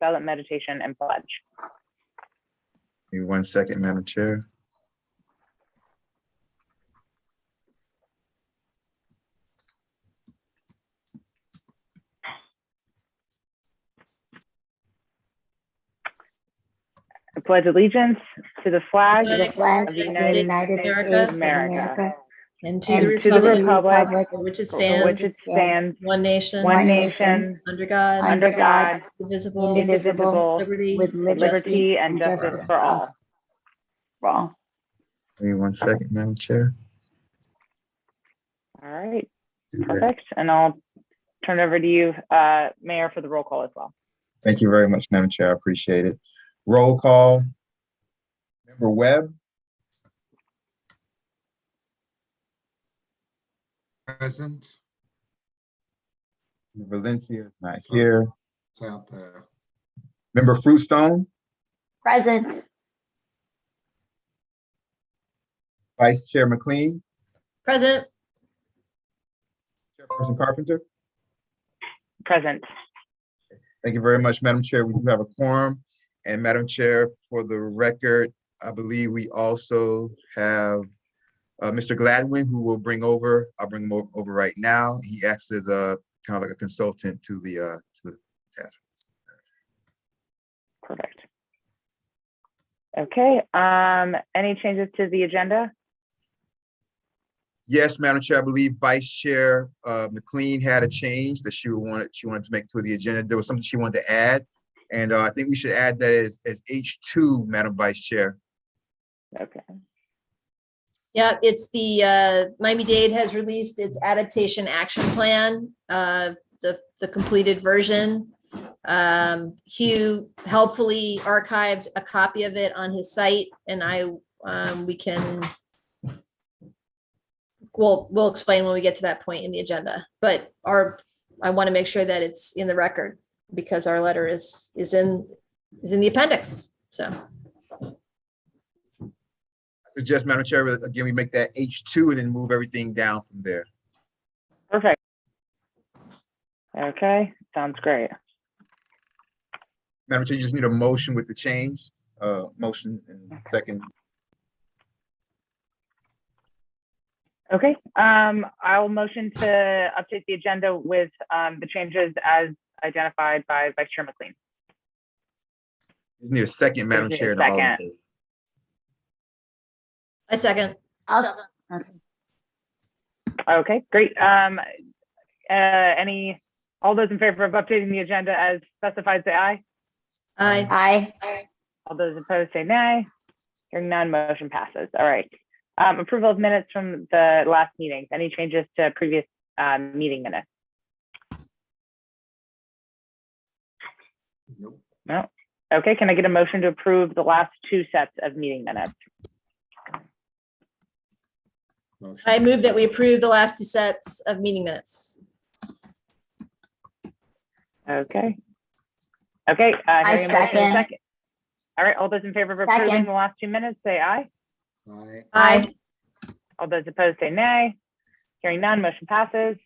silent meditation and pledge. Give me 1 second, Madam Chair. I pledge allegiance to the flag To the flag of the of the United United States States of of America, America, and and to the republic for for which it which stands, it stands, one nation, one nation, under God, under God, indivisible, indivisible, liberty, with liberty and justice for all. Give me 1 second, Madam Chair. All right, Do that. perfect. And I'll turn it over to you, Mayor, for the roll call as well. Thank you very much, Madam Chair. I appreciate it. Roll call. Member Webb. Present. Member Valencia is not here. It's out there. Member Fruitstone. Present. Vice Chair McLean. Present. Chairperson Carpenter. Present. Thank you very much, Madam Chair. We do have a quorum. And Madam Chair, for the record, I believe we also have Mr. Gladwin, who will bring over, I'll bring him over right now. He acts as a kind of like a consultant to the task force. Perfect. Okay, any changes to the agenda? Yes, Madam Chair, I believe Vice Chair McLean had a change that she wanted to make to the agenda. There was something she wanted to add. And I think we should add that as H2, Madam Vice Chair. Okay. Yeah, it's the Miami-Dade has released its adaptation action plan, the completed version. Hugh helpfully archived a copy of it on his site, and we'll explain when we get to that point in the agenda. But I want to make sure that it's in the record because our letter is in the appendix. So. Suggest, Madam Chair, again, we make that H2 and then move everything down from there. Perfect. Okay, sounds great. Madam Chair, you just need a motion with the change, motion and second. Okay, I'll motion to update the agenda with the changes as identified by Vice Chair McLean. You need a second, Madam Need a Chair. and all in second. favor. I second. Okay, great. All those in favor of updating the agenda as specified, say aye. Aye. All those opposed, say nay. Hearing none, motion passes. All right. Approval of minutes from the last meetings. Any changes to previous meeting minutes? Nope. No. Okay, can I get a motion to approve the last two sets of meeting minutes? Motion. I move that we approve the last two sets of meeting minutes. Okay. Okay. I hearing a motion, second. All right, all those in favor of approving Second. the last 2 minutes, say aye. Aye. Aye. All those opposed, say nay. Hearing none, motion passes.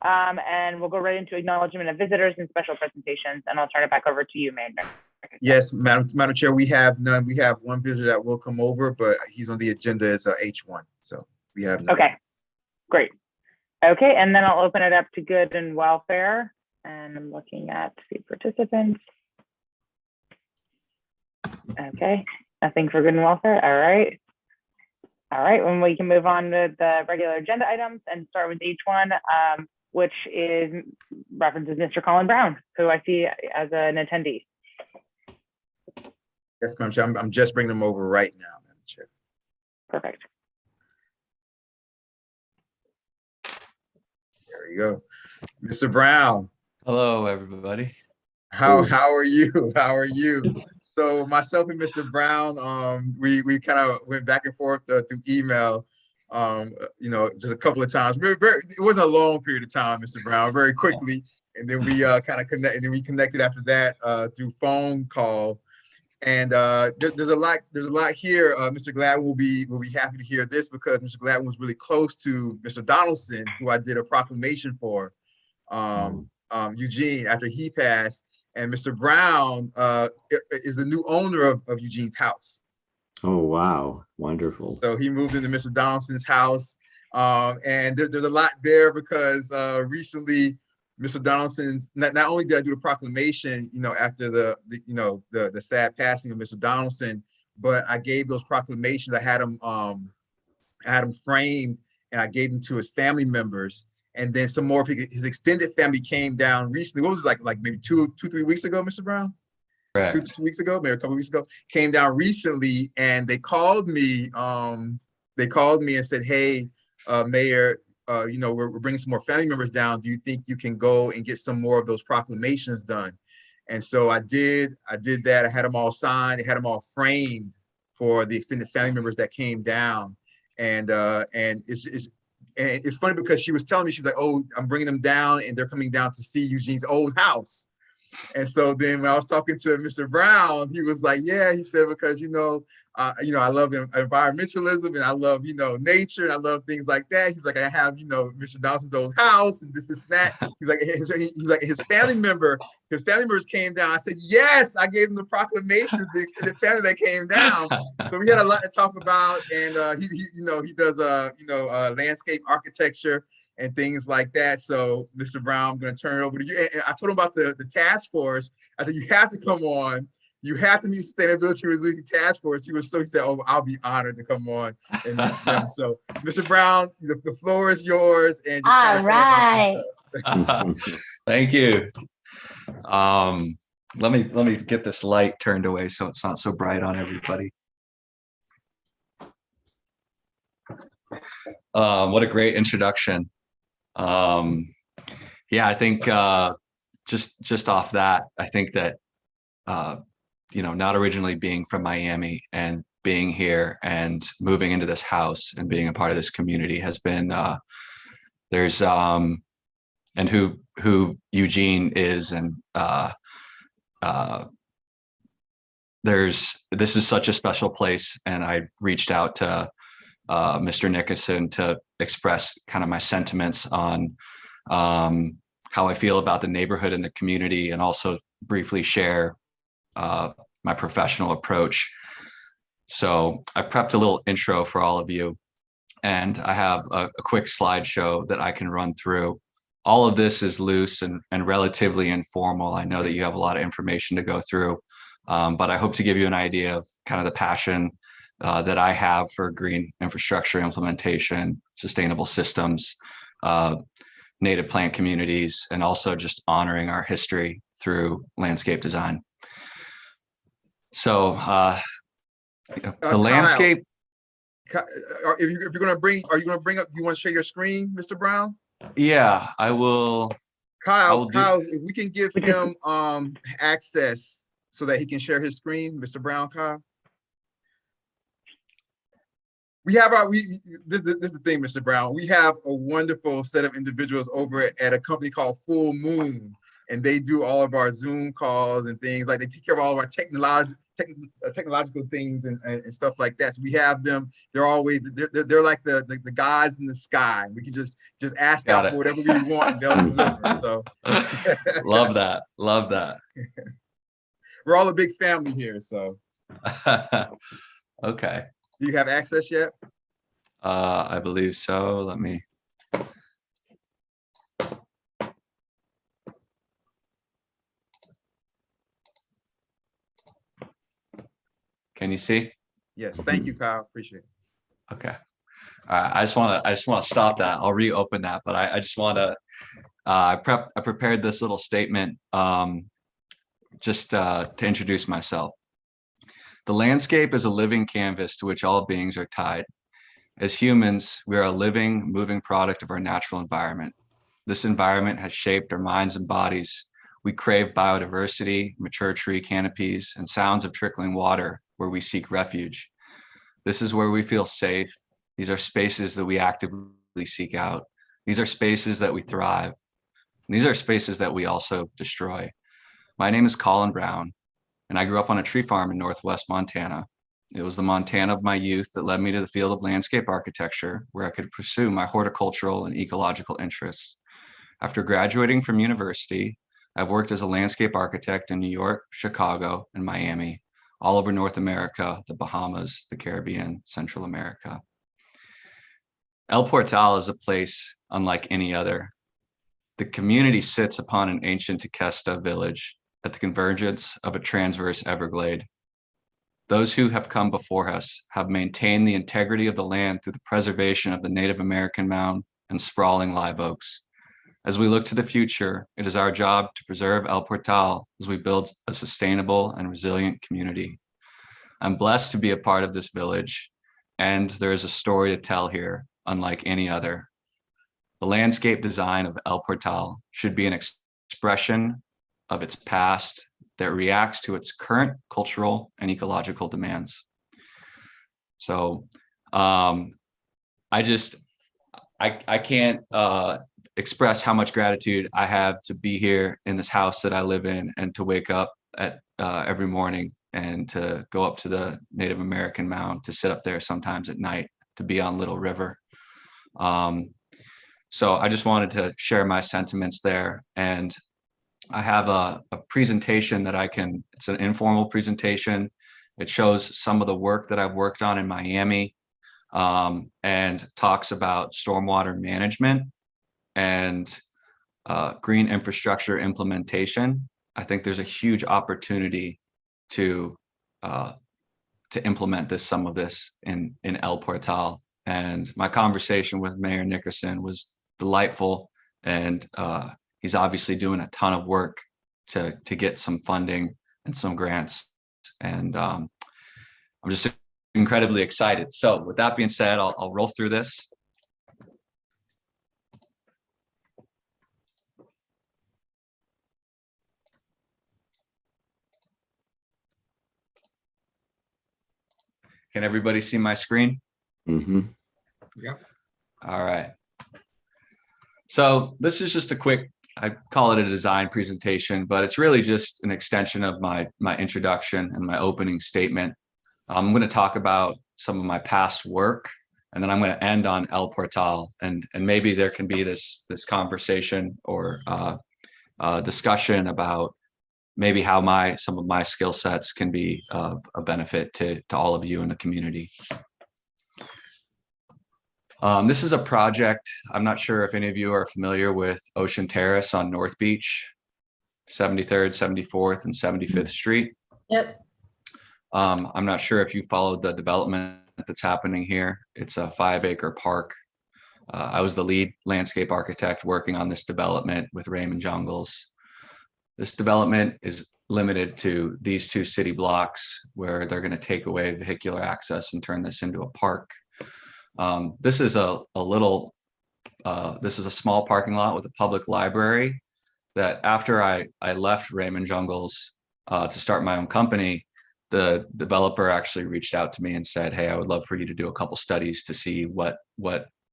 And we'll go right into acknowledgement of visitors and special presentations, and I'll turn it back over to you, Mayor. Yes, Madam Chair, we have none. We have one visitor that will come over, but he's on the agenda as H1. So we have none. Okay, great. Okay, and then I'll open it up to good and welfare. And I'm looking at the participants. Okay, nothing for good and welfare. All right. All right, when we can move on to the regular agenda items and start with H1, which references Mr. Colin Brown, who I see as an attendee. Yes, Madam Chair, I'm just bringing them over right now, Madam Chair. Perfect. There you go. Mr. Brown. Hello, everybody. How are you? How are you? So myself and Mr. Brown, we kind of went back and forth through email, just a couple of times. It wasn't a long period of time, Mr. Brown, very quickly. And then we kind of connected after that through phone call. And there's a lot here. Mr. Gladwin will be happy to hear this because Mr. Gladwin was really close to Mr. Donaldson, who I did a proclamation for, Eugene, after he passed. And Mr. Brown is the new owner of Eugene's house. Oh, wow. Wonderful. So he moved into Mr. Donaldson's house. And there's a lot there because recently, Mr. Donaldson's, not only did I do the proclamation, after the sad passing of Mr. Donaldson, but I gave those proclamations. I had them framed and I gave them to his family members. And then some more, his extended family came down recently. What was it like maybe 3 weeks ago, Mr. Brown? Correct. 2 weeks ago, maybe a couple of weeks ago, came down recently, and they called me. They called me and said, "Hey, Mayor, we're bringing some more family members down. Do you think you can go and get some more of those proclamations done?" And so I did. I did that. I had them all signed. I had them all framed for the extended family members that came down. And it's funny because she was telling me, she was like, "Oh, I'm bringing them down, and they're coming down to see Eugene's old house." And so then when I was talking to Mr. Brown, he was like, "Yeah," he said, "because I love environmentalism, and I love nature, and I love things like that." He was like, "I have Mr. Donaldson's old house, and this and that." He's like, his family members came down. I said, "Yes," I gave him the proclamations, the extended family that came down. So we had a lot to talk about, and he does landscape architecture and things like that. So, Mr. Brown, I'm going to turn it over to you. And I told him about the task force. I said, "You have to come on. You have to meet Sustainability Resiliency Task Force." He said, "Oh, I'll be honored to come on and meet them." So, Mr. Brown, the floor is yours. And just All right. Thank you. Let me get this light turned away so it's not so bright on everybody. What a great introduction. Yeah, I think just off that, I think that not originally being from Miami and being here and moving into this house and being a part of this community has been and who Eugene is, and this is such a special place. And I reached out to Mr. Nickerson to express kind of my sentiments on how I feel about the neighborhood and the community, and also briefly share my professional approach. So I prepped a little intro for all of you, and I have a quick slideshow that I can run through. All of this is loose and relatively informal. I know that you have a lot of information to go through, but I hope to give you an idea of kind of the passion that I have for green infrastructure implementation, sustainable systems, native plant communities, and also just honoring our history through landscape design. So the landscape. Kyle, if you're going to bring, are you going to bring up, you want to share your screen, Mr. Brown? Yeah, I will. Kyle, if we can give him access so that he can share his screen, Mr. Brown, Kyle. We have this is the thing, Mr. Brown. We have a wonderful set of individuals over at a company called Full Moon, and they do all of our Zoom calls and things like, they take care of all of our technological things and stuff like that. So we have them. They're always they're like the guys in the sky. We can just ask out for whatever we want, and they'll deliver. So love that. Love that. We're all a big family here. So okay. Do you have access yet? I believe so. Let me. Can you see? Yes. Thank you, Kyle. Appreciate it. Okay. I just want to stop that. I'll reopen that, but I just want to. I prepared this little statement just to introduce myself. The landscape is a living canvas to which all beings are tied. As humans, we are a living, moving product of our natural environment. This environment has shaped our minds and bodies. We crave biodiversity, mature tree canopies, and sounds of trickling water where we seek refuge. This is where we feel safe. These are spaces that we actively seek out. These are spaces that we thrive. And these are spaces that we also destroy. My name is Colin Brown, and I grew up on a tree farm in Northwest Montana. It was the Montana of my youth that led me to the field of landscape architecture, where I could pursue my horticultural and ecological interests. After graduating from university, I've worked as a landscape architect in New York, Chicago, and Miami, all over North America, the Bahamas, the Caribbean, Central America. El Portal is a place unlike any other. The community sits upon an ancient Tequesta village at the convergence of a transverse Everglade. Those who have come before us have maintained the integrity of the land through the preservation of the Native American mound and sprawling live oaks. As we look to the future, it is our job to preserve El Portal as we build a sustainable and resilient community. I'm blessed to be a part of this village, and there is a story to tell here, unlike any other. The landscape design of El Portal should be an expression of its past that reacts to its current cultural and ecological demands. So I can't express how much gratitude I have to be here in this house that I live in, and to wake up at every morning and to go up to the Native American mound, to sit up there sometimes at night, to be on Little River. So I just wanted to share my sentiments there. And I have a presentation that it's an informal presentation. It shows some of the work that I've worked on in Miami, and talks about stormwater management and green infrastructure implementation. I think there's a huge opportunity to implement some of this in El Portal. And my conversation with Mayor Nickerson was delightful, and he's obviously doing a ton of work to get some funding and some grants. And I'm just incredibly excited. So with that being said, I'll roll through this. Can everybody see my screen? Mm-hmm. Yeah. All right. So this is just a quick, I call it a design presentation, but it's really just an extension of my introduction and my opening statement. I'm going to talk about some of my past work, and then I'm going to end on El Portal, and maybe there can be this conversation or discussion about maybe how some of my skill sets can be of a benefit to all of you in the community. This is a project. I'm not sure if any of you are familiar with Ocean Terrace on North Beach, 73rd, 74th, and 75th Street. Yep. I'm not sure if you followed the development that's happening here. It's a 5-acre park. I was the lead landscape architect working on this development with Raymond Jungles. This development is limited to these 2 city blocks, where they're going to take away vehicular access and turn this into a park. This is a small parking lot with a public library that, after I left Raymond Jungles to start my own company, the developer actually reached out to me and said, "Hey, I would love for you to do a couple studies to see what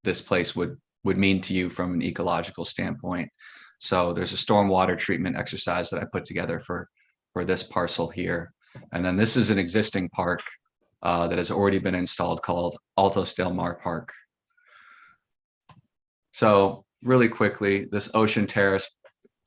this place would mean to you from an ecological standpoint." So there's a stormwater treatment exercise that I put together for this parcel here. And then this is an existing park that has already been installed, called Altos Del Mar Park. So really quickly, this Ocean Terrace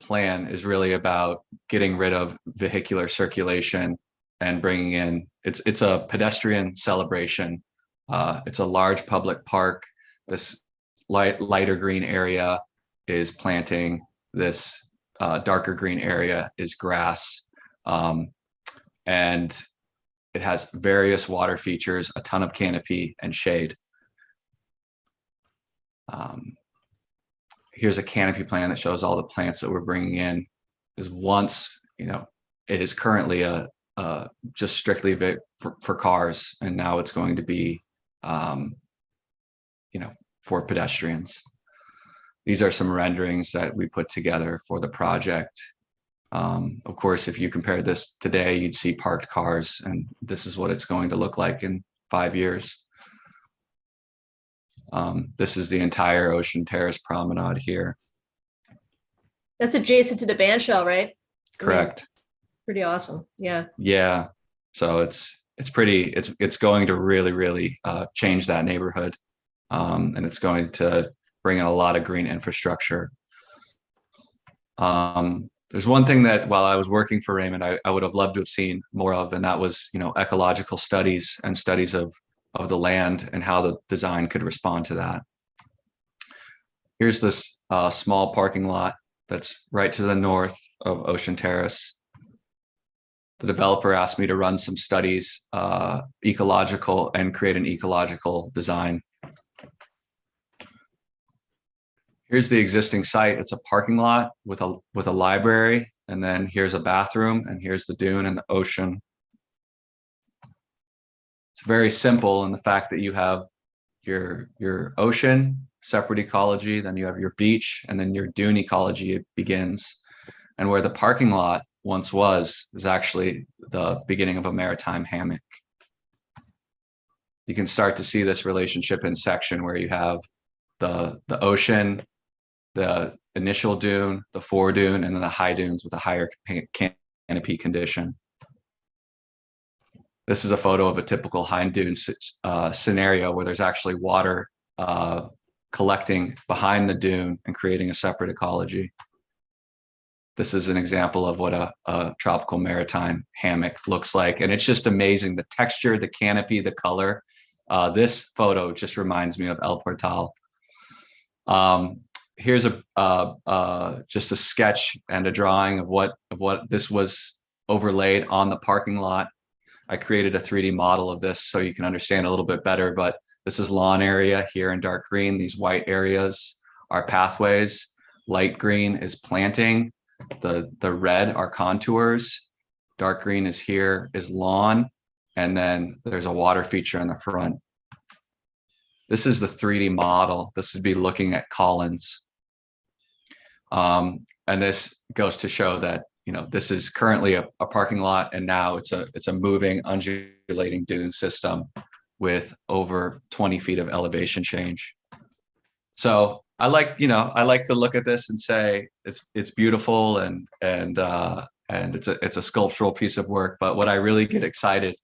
plan is really about getting rid of vehicular circulation and bringing in, it's a pedestrian celebration. It's a large public park. This lighter green area is planting. This darker green area is grass. And it has various water features, a ton of canopy and shade. Here's a canopy plan that shows all the plants that we're bringing in. Is once, it is currently just strictly for cars, and now it's going to be, for pedestrians. These are some renderings that we put together for the project. Of course, if you compare this today, you'd see parked cars, and this is what it's going to look like in 5 years. This is the entire Ocean Terrace promenade here. That's adjacent to the band shell, right? Correct. Pretty awesome. Yeah. Yeah. So it's going to really change that neighborhood. And it's going to bring in a lot of green infrastructure. There's one thing that while I was working for Raymond, I would have loved to have seen more of, and that was, ecological studies and studies of the land and how the design could respond to that. Here's this small parking lot that's right to the north of Ocean Terrace. The developer asked me to run some studies, ecological, and create an ecological design. Here's the existing site. It's a parking lot with a library, and then here's a bathroom, and here's the dune and the ocean. It's very simple in the fact that you have your ocean, separate ecology, then you have your beach, and then your dune ecology begins. And where the parking lot once was is actually the beginning of a maritime hammock. You can start to see this relationship in section where you have the ocean, the initial dune, the foredune, and then the high dunes with a higher canopy condition. This is a photo of a typical high dune scenario where there's actually water collecting behind the dune and creating a separate ecology. This is an example of what a tropical maritime hammock looks like. And it's just amazing, the texture, the canopy, the color. This photo just reminds me of El Portal. Here's just a sketch and a drawing of what this was overlaid on the parking lot. I created a 3D model of this so you can understand a little bit better, but this is lawn area here in dark green. These white areas are pathways. Light green is planting. The red are contours. Dark green is here is lawn. And then there's a water feature in the front. This is the 3D model. This would be looking at Collins. And this goes to show that, this is currently a parking lot, and now it's a moving, undulating dune system with over 20 feet of elevation change. So I like to look at this and say it's beautiful and it's a sculptural piece of work. But what I really get excited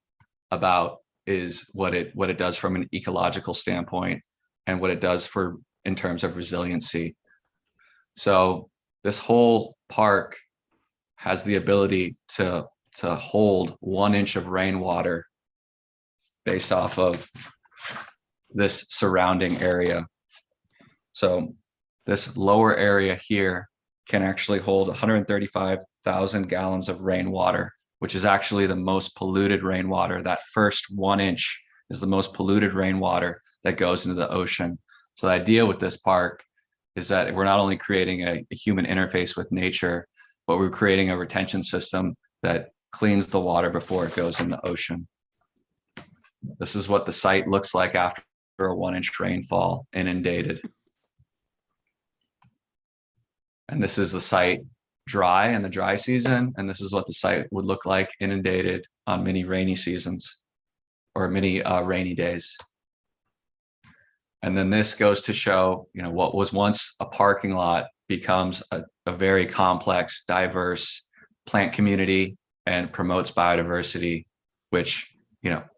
about is what it does from an ecological standpoint and what it does in terms of resiliency. So this whole park has the ability to hold 1 inch of rainwater based off of this surrounding area. So this lower area here can actually hold 135,000 gallons of rainwater, which is actually the most polluted rainwater. That first 1 inch is the most polluted rainwater that goes into the ocean. So the idea with this park is that we're not only creating a human interface with nature, but we're creating a retention system that cleans the water before it goes in the ocean. This is what the site looks like after a 1 inch rainfall, inundated. And this is the site dry in the dry season. And this is what the site would look like inundated on many rainy seasons or many rainy days. And then this goes to show, what was once a parking lot becomes a very complex, diverse plant community and promotes biodiversity, which,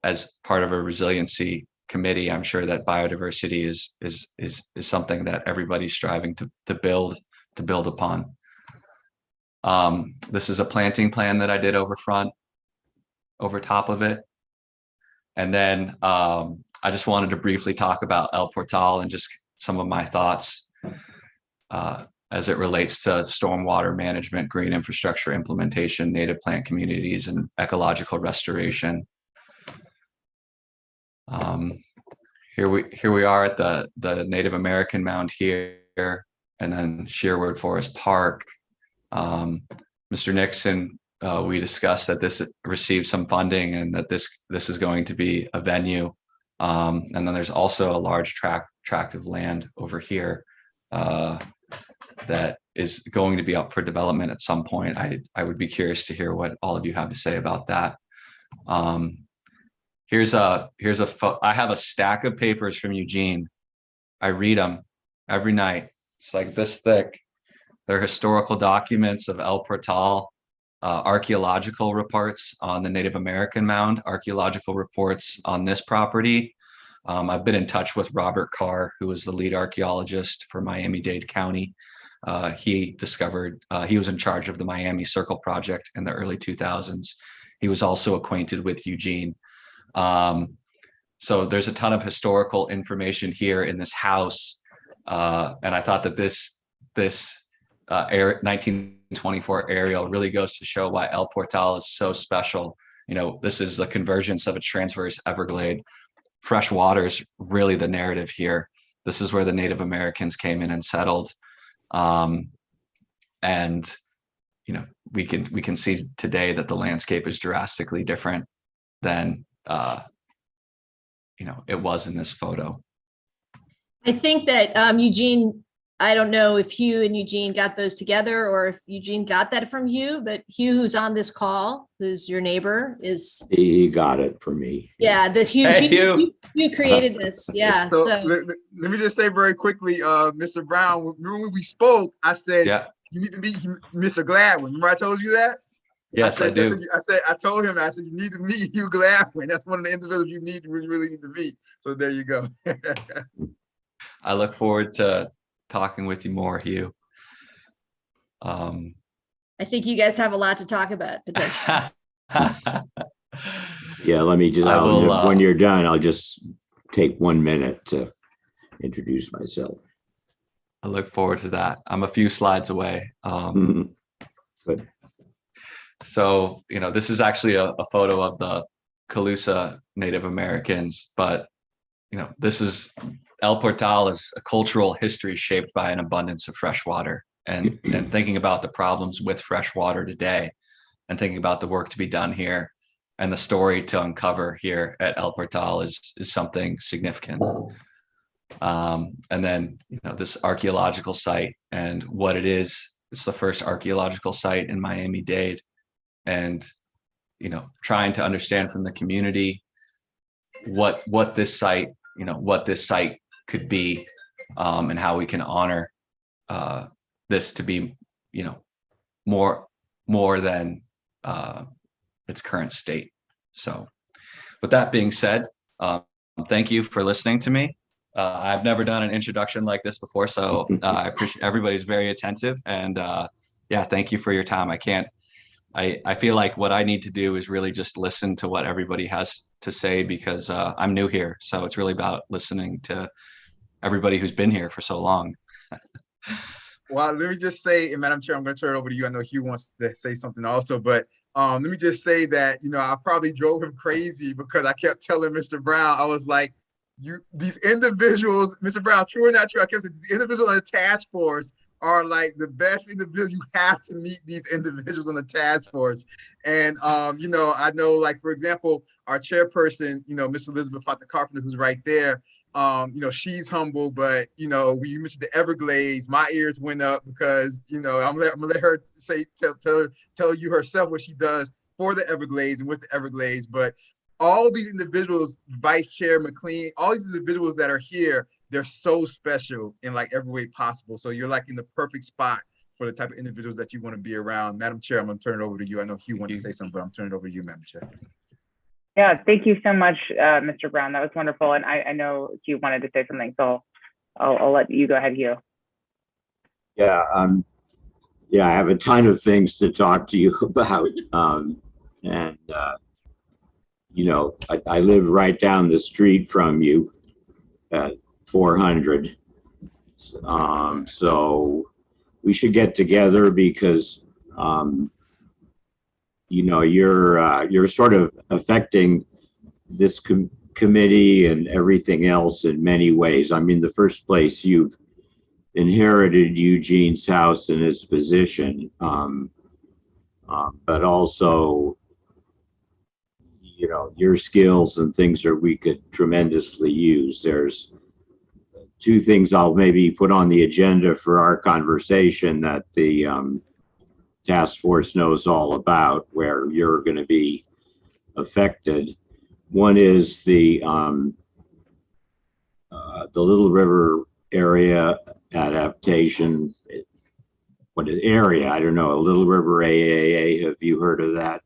as part of a resiliency committee, I'm sure that biodiversity is something that everybody's striving to build upon. This is a planting plan that I did over top of it. And then I just wanted to briefly talk about El Portal and just some of my thoughts as it relates to stormwater management, green infrastructure implementation, native plant communities, and ecological restoration. Here we are at the Native American mound here, and then Sherwood Forest Park. Mr. Nixon, we discussed that this received some funding and that this is going to be a venue. And then there's also a large tract of land over here that is going to be up for development at some point. I would be curious to hear what all of you have to say about that. I have a stack of papers from Eugene. I read them every night. It's like this thick. They're historical documents of El Portal, archaeological reports on the Native American mound, archaeological reports on this property. I've been in touch with Robert Carr, who was the lead archaeologist for Miami-Dade County. He discovered, he was in charge of the Miami Circle project in the early 2000s. He was also acquainted with Eugene. So there's a ton of historical information here in this house. And I thought that this 1924 aerial really goes to show why El Portal is so special. You know, this is the convergence of a transverse Everglade. Fresh water is really the narrative here. This is where the Native Americans came in and settled. And, you know, we can see today that the landscape is drastically different than, you know, it was in this photo. I think that Eugene, I don't know if Hugh and Eugene got those together or if Eugene got that from Hugh, but Hugh, who's on this call, who's your neighbor, is. He got it from me. Yeah, the Hugh, Hey, Hugh created this. Yeah. So, So let me just say very quickly, Mr. Brown, remember when we spoke, I said, Yeah. you need to meet Mr. Gladwin. Remember I told you that? Yes, I do. I told him, I said, you need to meet Hugh Gladwin. That's one of the individuals you really need to meet. So there you go. I look forward to talking with you more, Hugh. I think you guys have a lot to talk about potentially. Yeah, let me just, I will, when you're done, I'll just take 1 minute to introduce myself. I look forward to that. I'm a few slides away. Good. So, you know, this is actually a photo of the Calusa Native Americans, but, you know, this is, El Portal is a cultural history shaped by an abundance of fresh water, and thinking about the problems with fresh water today and thinking about the work to be done here and the story to uncover here at El Portal is something significant. And then, you know, this archaeological site and what it is, it's the first archaeological site in Miami-Dade, and, you know, trying to understand from the community what this site, you know, what this site could be, and how we can honor this to be, you know, more than its current state. So with that being said, thank you for listening to me. I've never done an introduction like this before, so I appreciate everybody's very attentive, and yeah, thank you for your time. I feel like what I need to do is really just listen to what everybody has to say, because I'm new here. So it's really about listening to everybody who's been here for so long. Well, let me just say, and Madam Chair, I'm going to turn it over to you. I know Hugh wants to say something also, but let me just say that, you know, I probably drove him crazy because I kept telling Mr. Brown, I was like, these individuals, Mr. Brown, true or not true, I kept saying the individuals on the task force are like the best individuals. You have to meet these individuals on the task force. And, you know, I know, like, for example, our chairperson, you know, Miss Elizabeth Potter Carpenter, who's right there, you know, she's humble, but, you know, when you mentioned the Everglades, my ears went up because, you know, I'm gonna let her tell you herself what she does for the Everglades and with the Everglades. But all these individuals, Vice Chair McLean, all these individuals that are here, they're so special in like every way possible. So you're like in the perfect spot for the type of individuals that you want to be around. Madam Chair, I'm going to turn it over to you. I know Hugh wanted to say something, but I'm turning it over to you, Madam Chair. Yeah, thank you so much, Mr. Brown. That was wonderful. And I know Hugh wanted to say something, so I'll let you go ahead, Hugh. Yeah, yeah, I have a ton of things to talk to you about. And you know, I live right down the street from you at 400. So we should get together because, you know, you're sort of affecting this committee and everything else in many ways. I mean, the first place, you've inherited Eugene's house and its position, but also, you know, your skills and things that we could tremendously use. There's two things I'll maybe put on the agenda for our conversation that the task force knows all about, where you're going to be affected. One is the Little River area adaptation. What is area? I don't know. Little River AAA. Have you heard of that?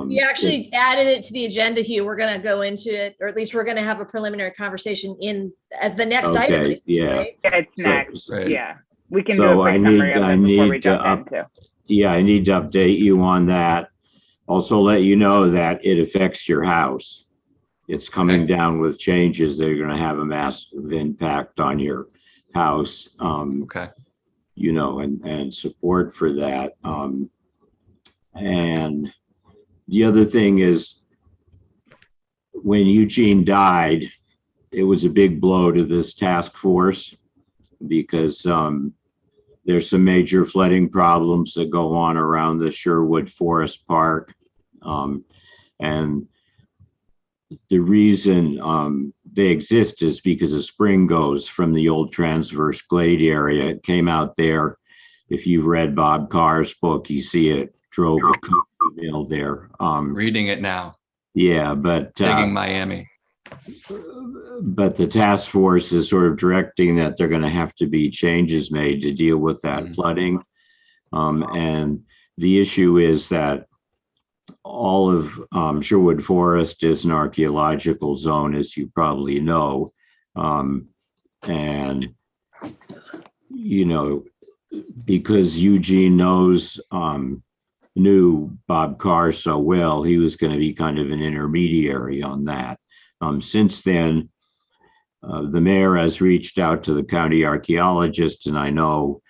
We actually added it to the agenda, Hugh. We're going to go into it, or at least we're going to have a preliminary conversation in as the next item. Yeah. Right? Yeah, it's next. Right. Yeah. we can do So a quick I summary need- of I it before need we to jump into. Yeah, I need to update you on that. Also let you know that it affects your house. It's coming Okay. down with changes that are going to have a massive impact on your house. Okay. You know, and support for that. And the other thing is, when Eugene died, it was a big blow to this task force because there's some major flooding problems that go on around the Sherwood Forest Park. And the reason they exist is because a spring goes from the old Transverse Glade area. It came out there. If you've read Bob Carr's book, you see it drove a mill there. Reading it now. Yeah, but Digging Miami. the task force is sort of directing that they're going to have to be changes made to deal with that flooding. And the issue is that all of Sherwood Forest is an archaeological zone, as you probably know. And, you know, because Eugene knew Bob Carr so well, he was going to be kind of an intermediary on that. Since then, the mayor has reached out to the county archaeologist, and I know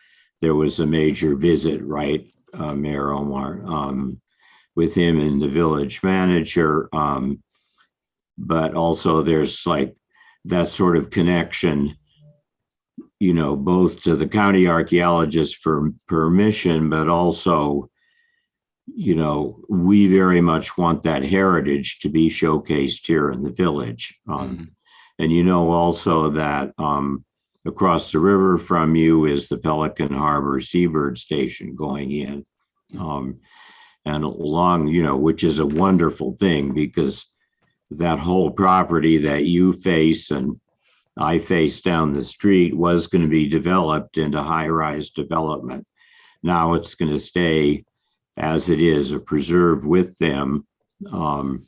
there was a major visit, right, Mayor Omar, with him and the village manager. But also there's like that sort of connection, you know, both to the county archaeologist for permission, but also, you know, we very much want that heritage to be showcased here in the village. And you know also that across the river from you is the Pelican Harbor Seabird Station going in. And along, you know, which is a wonderful thing because that whole property that you face and I face down the street was going to be developed into high-rise development. Now it's going to stay as it is, a preserve with them. And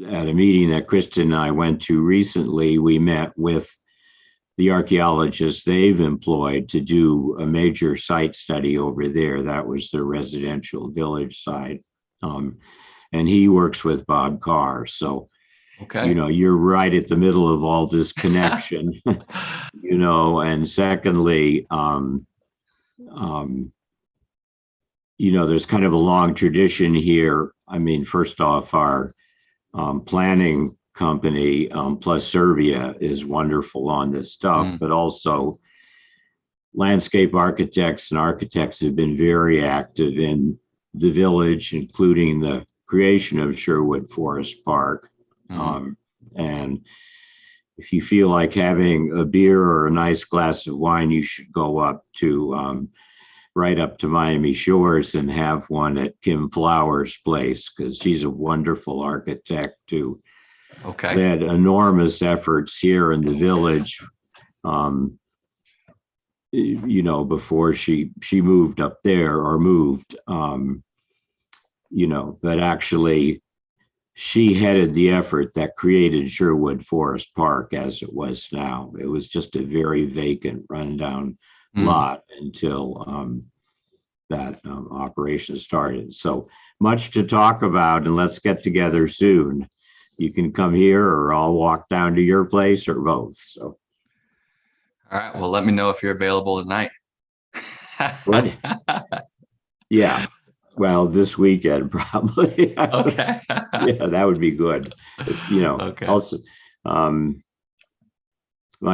at a meeting that Kristen and I went to recently, we met with the archaeologists they've employed to do a major site study over there. That was the residential village side. And he works with Bob Carr. So, Okay. you know, you're right at the middle of all this connection, you know, and secondly, you know, there's kind of a long tradition here. I mean, first off, our planning company, plus Serbia, is wonderful on this stuff, but also landscape architects and architects have been very active in the village, including the creation of Sherwood Forest Park. And if you feel like having a beer or a nice glass of wine, you should go up to right up to Miami Shores and have one at Kim Flowers' place, because she's a wonderful architect too. Okay. They had enormous efforts here in the village, you know, before she moved up there or moved, you know, but actually she headed the effort that created Sherwood Forest Park as it was now. It was just a very vacant, rundown lot until that operation started. So much to talk about, and let's get together soon. You can come here or I'll walk down to your place or both. So. All right. Well, let me know if you're available tonight. What? Yeah. Well, this weekend probably. Okay. Yeah, that would be good. You know, Okay. also, my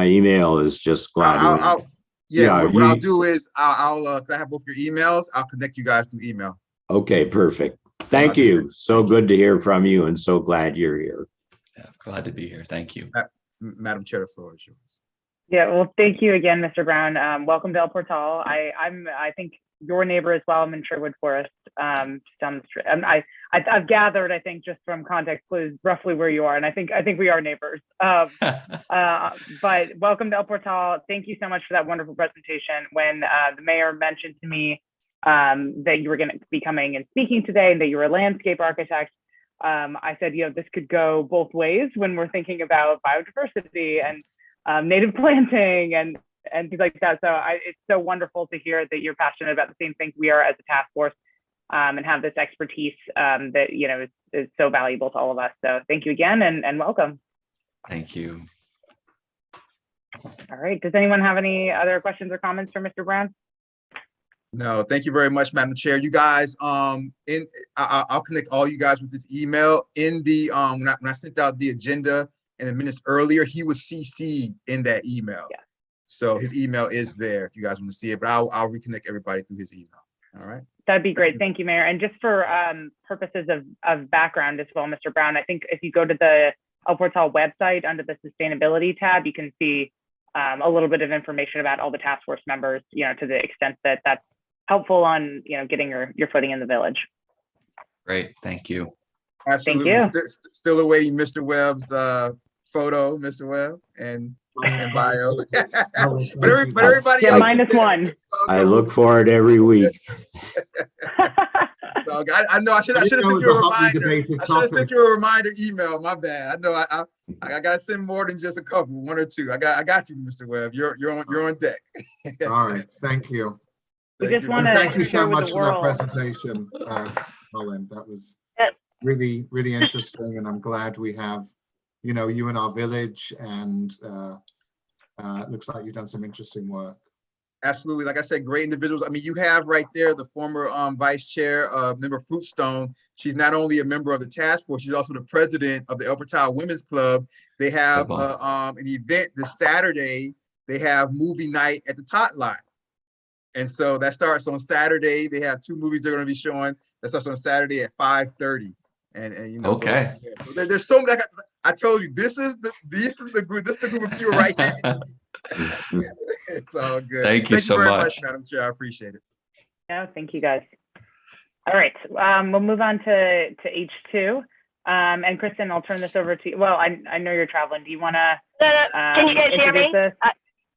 email is just glad. What I'll do is I'll I have both your emails. I'll connect you guys through email. Okay, perfect. Thank you. So good to hear from you and so glad you're here. Yeah, glad to be here. Thank you. Madam Chair, the floor is yours. Yeah, well, thank you again, Mr. Brown. Welcome to El Portal. I think your neighbor as well. I'm in Sherwood Forest, just down the street. I've gathered, I think, just from context clues, roughly where you are, and I think we are neighbors. But welcome to El Portal. Thank you so much for that wonderful presentation. When the mayor mentioned to me that you were going to be coming and speaking today, and that you were a landscape architect, I said, you know, this could go both ways when we're thinking about biodiversity and native planting and things like that. So it's so wonderful to hear that you're passionate about the same things we are as a task force, and have this expertise that, you know, is so valuable to all of us. So thank you again, and welcome. Thank you. All right. Does anyone have any other questions or comments for Mr. Brown? No, thank you very much, Madam Chair. You guys, I'll connect all you guys with this email. In the when I sent out the agenda and the minutes earlier, he was CC'd in that email. Yeah. So his email is there if you guys want to see it, but I'll reconnect everybody through his email. All right. That'd be great. Thank you, Mayor. And just for purposes of background as well, Mr. Brown, I think if you go to the El Portal website under the sustainability tab, you can see a little bit of information about all the task force members, you know, to the extent that that's helpful on, you know, getting your footing in the village. Great. Thank you. Absolutely. Thank you. Still awaiting Mr. Webb's photo, Mr. Webb, and bio. but everybody Yeah, else -1. I look for it every week. So I know I should have sent you a reminder. I should have sent you a reminder email. My bad. I know I gotta send more than just a couple, 1 or 2. I got you, Mr. Webb. You're on deck. All right, thank you. We just you. want to Thank you so share with much the for that world. presentation, Colin. That was really, really interesting, and I'm glad we have, you know, you in our village, and it looks like you've done some interesting work. Absolutely. Like I said, great individuals. I mean, you have right there the former vice chair, member Fruitstone. She's not only a member of the task force, she's also the president of the El Portal Women's Club. They have an event this Saturday. They have movie night at the Tot Lot. And so that starts on Saturday. They have 2 movies they're going to be showing. That starts on Saturday at 5:30. And you know, Okay. So there's so many. I told you, this is the group. This is the group of people right here. It's all good. Thank you so very much. Madam Chair. I appreciate it. No, thank you guys. All right, we'll move on to H2. And Kristen, I'll turn this over to you. Well, I know you're traveling. Do you want to? Can you guys hear me?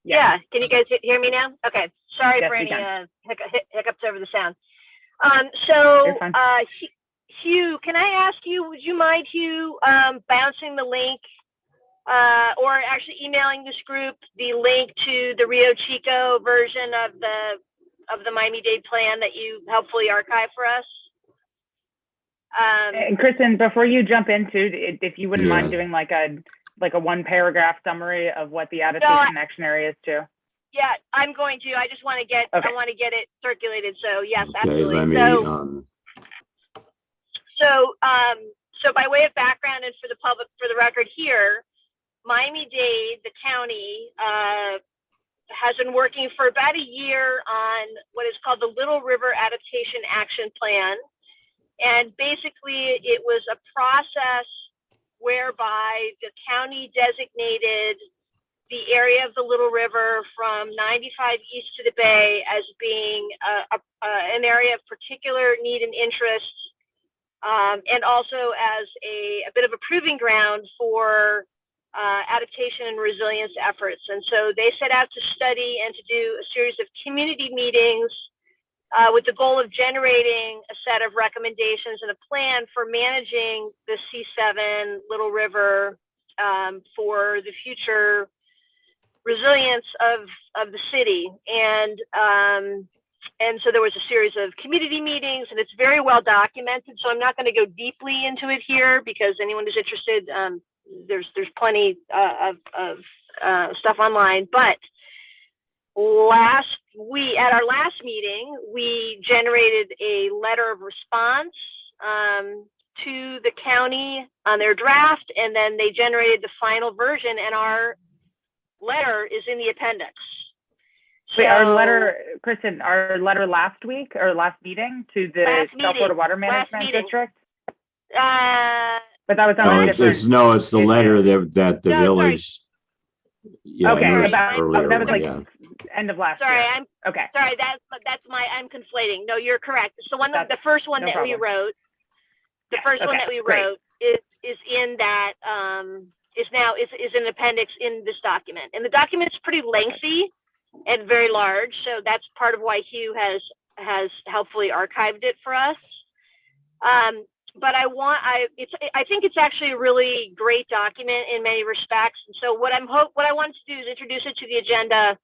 Yeah. Can you guys hear me now? Okay. Sorry for any hiccups over the sound. Hugh, can I ask you, would you mind, Hugh, bouncing the link or actually emailing this group the link to the Rio Chico version of the Miami-Dade plan that you helpfully archive for us? And Kristen, before you jump into, if you wouldn't mind doing like a 1-paragraph summary of what the adaptation action area is too. Yeah, I'm going to. I just want to get I want to get it circulated. So yes, absolutely. Let me, so by way of background and for the public, for the record here, Miami-Dade, the county, has been working for about a year on what is called the Little River Adaptation Action Plan. And basically it was a process whereby the county designated the area of the Little River from 95 east to the Bay as being an area of particular need and interest, and also as a bit of a proving ground for adaptation and resilience efforts. And so they set out to study and to do a series of community meetings with the goal of generating a set of recommendations and a plan for managing the C7 Little River for the future resilience of the city. And so there was a series of community meetings, and it's very well documented. So I'm not going to go deeply into it here because anyone who's interested, there's plenty of stuff online. But at our last meeting, we generated a letter of response to the county on their draft, and then they generated the final version, and our letter is in the appendix. Wait, our letter, Kristen, our letter last week or last meeting to the South Florida Water Management District? But that was on it's the letter that the village. Yeah, okay, that was like end of last year. Okay. Sorry, I'm conflating. No, you're correct. So the first one that we wrote, is in that is an appendix in this document, and the document is pretty lengthy and very large. So that's part of why Hugh has helpfully archived it for us. But I think it's actually a really great document in many respects. And so what I wanted to do is introduce it to the agenda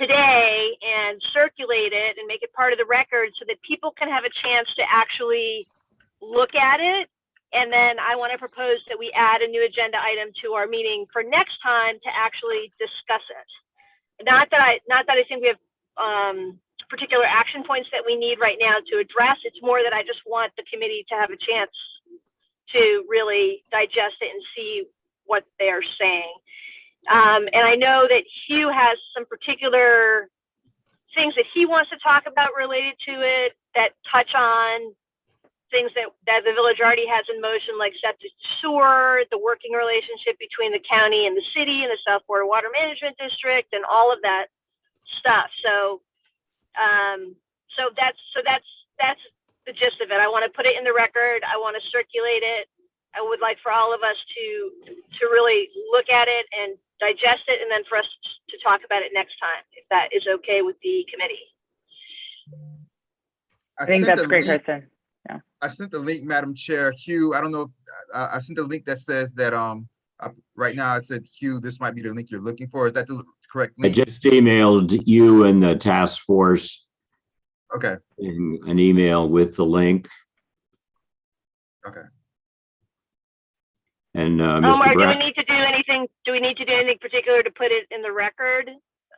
today and circulate it and make it part of the record so that people can have a chance to actually look at it. And then I want to propose that we add a new agenda item to our meeting for next time to actually discuss it. Not that I think we have particular action points that we need right now to address. It's more that I just want the committee to have a chance to really digest it and see what they're saying. And I know that Hugh has some particular things that he wants to talk about related to it that touch on things that the village already has in motion, like septic sewer, the working relationship between the county and the city and the South Florida Water Management District and all of that stuff. So that's the gist of it. I want to put it in the record. I want to circulate it. I would like for all of us to really look at it and digest it, and then for us to talk about it next time, if that is okay with the committee. I think that's great, Kristen. I sent the link, Madam Chair. Hugh, I don't know if I sent a link that says that right now it said, Hugh, this might be the link you're looking for. Is that the correct link? I just emailed you and the task force. Okay. An email with the link. Okay. And Omar, Mr. Brown. do we need to do anything? Do we need to do anything particular to put it in the record?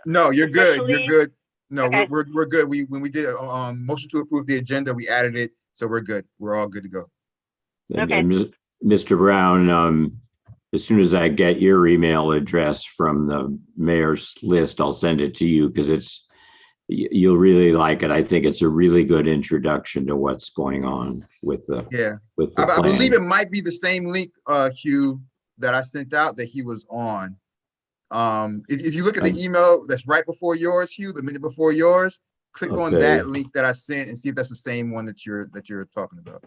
No, you're good. You're Officially? good. No, Okay. we're good. When we did motion to approve the agenda, we added it, so we're good. We're all good to go. And, Okay. and Mr. Brown, as soon as I get your email address from the mayor's list, I'll send it to you because you'll really like it. I think it's a really good introduction to what's going on with the with the I plan. believe it might be the same link, Hugh, that I sent out that he was on. If you look at the email that's right before yours, Hugh, the minute before yours, click on that link that I sent and see if that's the same one that you're talking about.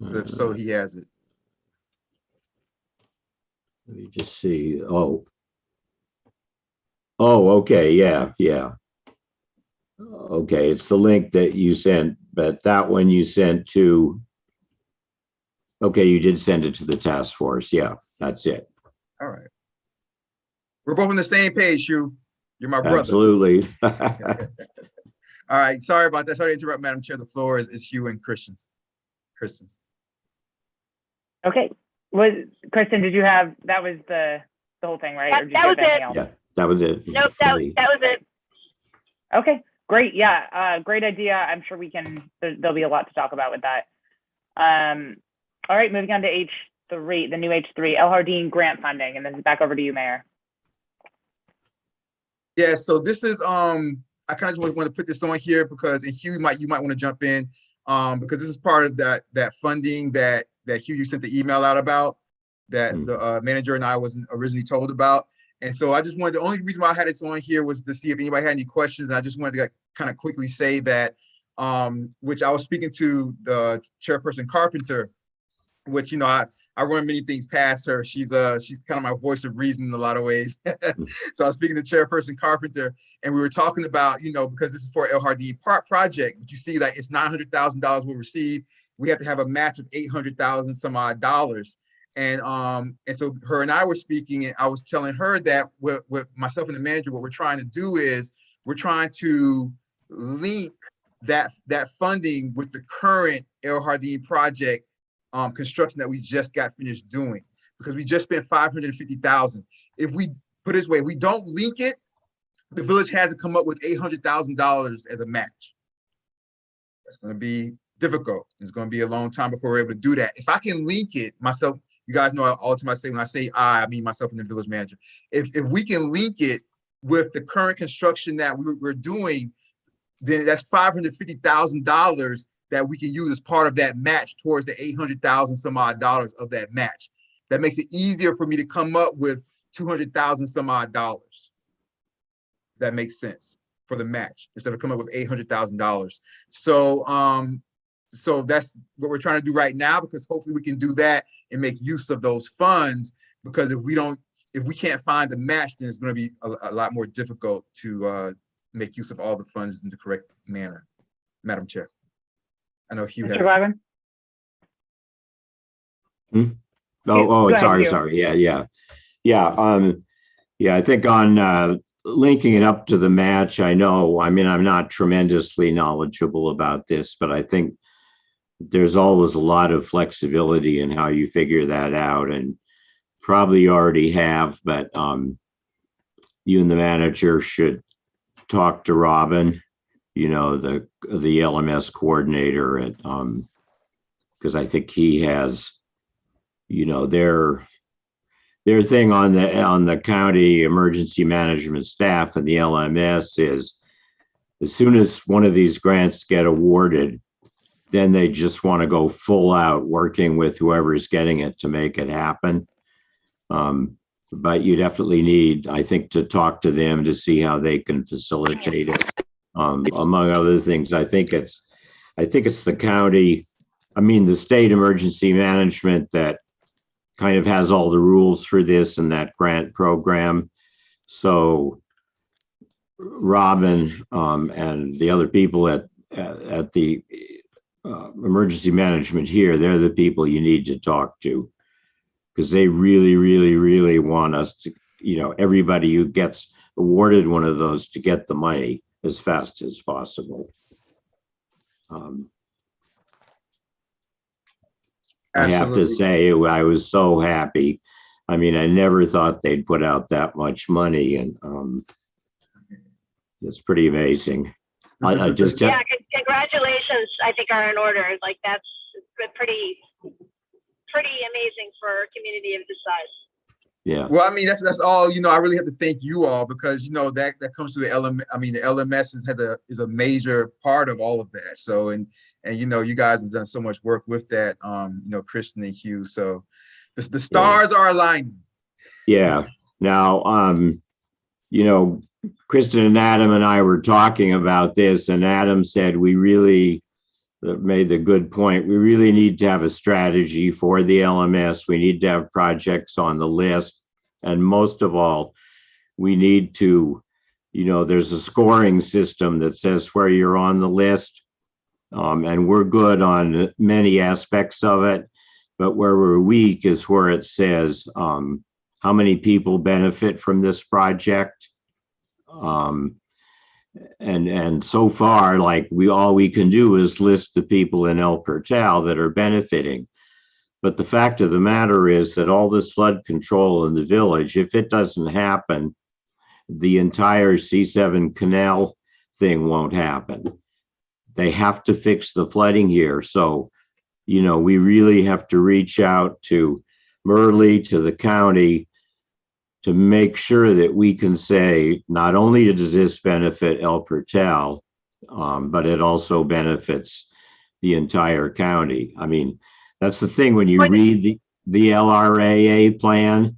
If so, he has it. Let me just see. Oh, okay. Yeah. Okay, it's the link that you sent, but that one you sent to. Okay, you did send it to the task force. Yeah, that's it. All right. We're both on the same page, Hugh. You're my brother. Absolutely. All right. Sorry about that. Sorry to interrupt, Madam Chair. The floor is Hugh and Kristen's. Okay. Kristen, did you have, that was the whole thing, right? Or did you That have was anything it. else? Yeah, that was it. Nope, that was it. Okay, great. Yeah, great idea. I'm sure there'll be a lot to talk about with that. All right, moving on to H3, the new H3, El Jardín grant funding, and then back over to you, Mayor. Yeah, so this is, I kind of just want to put this on here because, and Hugh, you might want to jump in because this is part of that funding that Hugh, you sent the email out about, that the manager and I wasn't originally told about. And so I just wanted, the only reason why I had this on here was to see if anybody had any questions. And I just wanted to kind of quickly say that, which I was speaking to the chairperson Carpenter, which, I run many things past her. She's kind of my voice of reason in a lot of ways. So I was speaking to chairperson Carpenter and we were talking about, because this is for El Jardín project, but you see like it's $900,000 we'll receive. We have to have a match of $800,000 some odd dollars. And so her and I were speaking, and I was telling her that with myself and the manager, what we're trying to do is we're trying to link that funding with the current El Jardín project construction that we just got finished doing, because we just spent $550,000. If we put it this way, we don't link it, the village hasn't come up with $800,000 as a match. That's going to be difficult. It's going to be a long time before we're able to do that. If I can link it myself, you guys know all the time I say, when I say I mean myself and the village manager. If we can link it with the current construction that we're doing, then that's $550,000 that we can use as part of that match towards the $800,000 some odd dollars of that match. That makes it easier for me to come up with $200,000 some odd dollars. That makes sense for the match instead of coming up with $800,000. So that's what we're trying to do right now, because hopefully we can do that and make use of those funds, because if we can't find the match, then it's going to be a lot more difficult to make use of all the funds in the correct manner. Madam Chair. I know Hugh has. Mr. Glavin? Oh, Go ahead, sorry. Hugh. Yeah. I think on linking it up to the match, I know, I mean, I'm not tremendously knowledgeable about this, but I think there's always a lot of flexibility in how you figure that out, and probably already have, but you and the manager should talk to Robin, you know, the LMS coordinator at, because I think he has, you know, their thing on the county emergency management staff and the LMS is, as soon as one of these grants get awarded, then they just want to go full out working with whoever's getting it to make it happen. But you definitely need, I think, to talk to them to see how they can facilitate it. Among other things, I think it's the county, I mean, the state emergency management that kind of has all the rules for this and that grant program. So Robin and the other people at the emergency management here, they're the people you need to talk to, because they really, really, really want us to, you know, everybody who gets awarded one of those to get the money as fast as possible. I have to say, I was so happy. I mean, I never thought they'd put out that much money, and it's pretty amazing. I just yeah, congratulations, I think, are in order. Like, that's pretty amazing for a community of this size. Yeah. Well, I mean, that's all, you know, I really have to thank you all, because, you know, that comes to the LMS. I mean, the LMS is a major part of all of that. So, and you know, you guys have done so much work with that, you know, Kristen and Hugh. So the stars are aligning. Yeah. Now, you know, Kristen and Adam and I were talking about this, and Adam said we really made the good point. We really need to have a strategy for the LMS. We need to have projects on the list. And most of all, we need to, you know, there's a scoring system that says where you're on the list. And we're good on many aspects of it, but where we're weak is where it says how many people benefit from this project. And so far, like, all we can do is list the people in El Portal that are benefiting. But the fact of the matter is that all this flood control in the village, if it doesn't happen, the entire C7 canal thing won't happen. They have to fix the flooding here. So, you know, we really have to reach out to Merle, to the county, to make sure that we can say, not only does this benefit El Portal, but it also benefits the entire county. I mean, that's the thing, when you read the LRAA plan,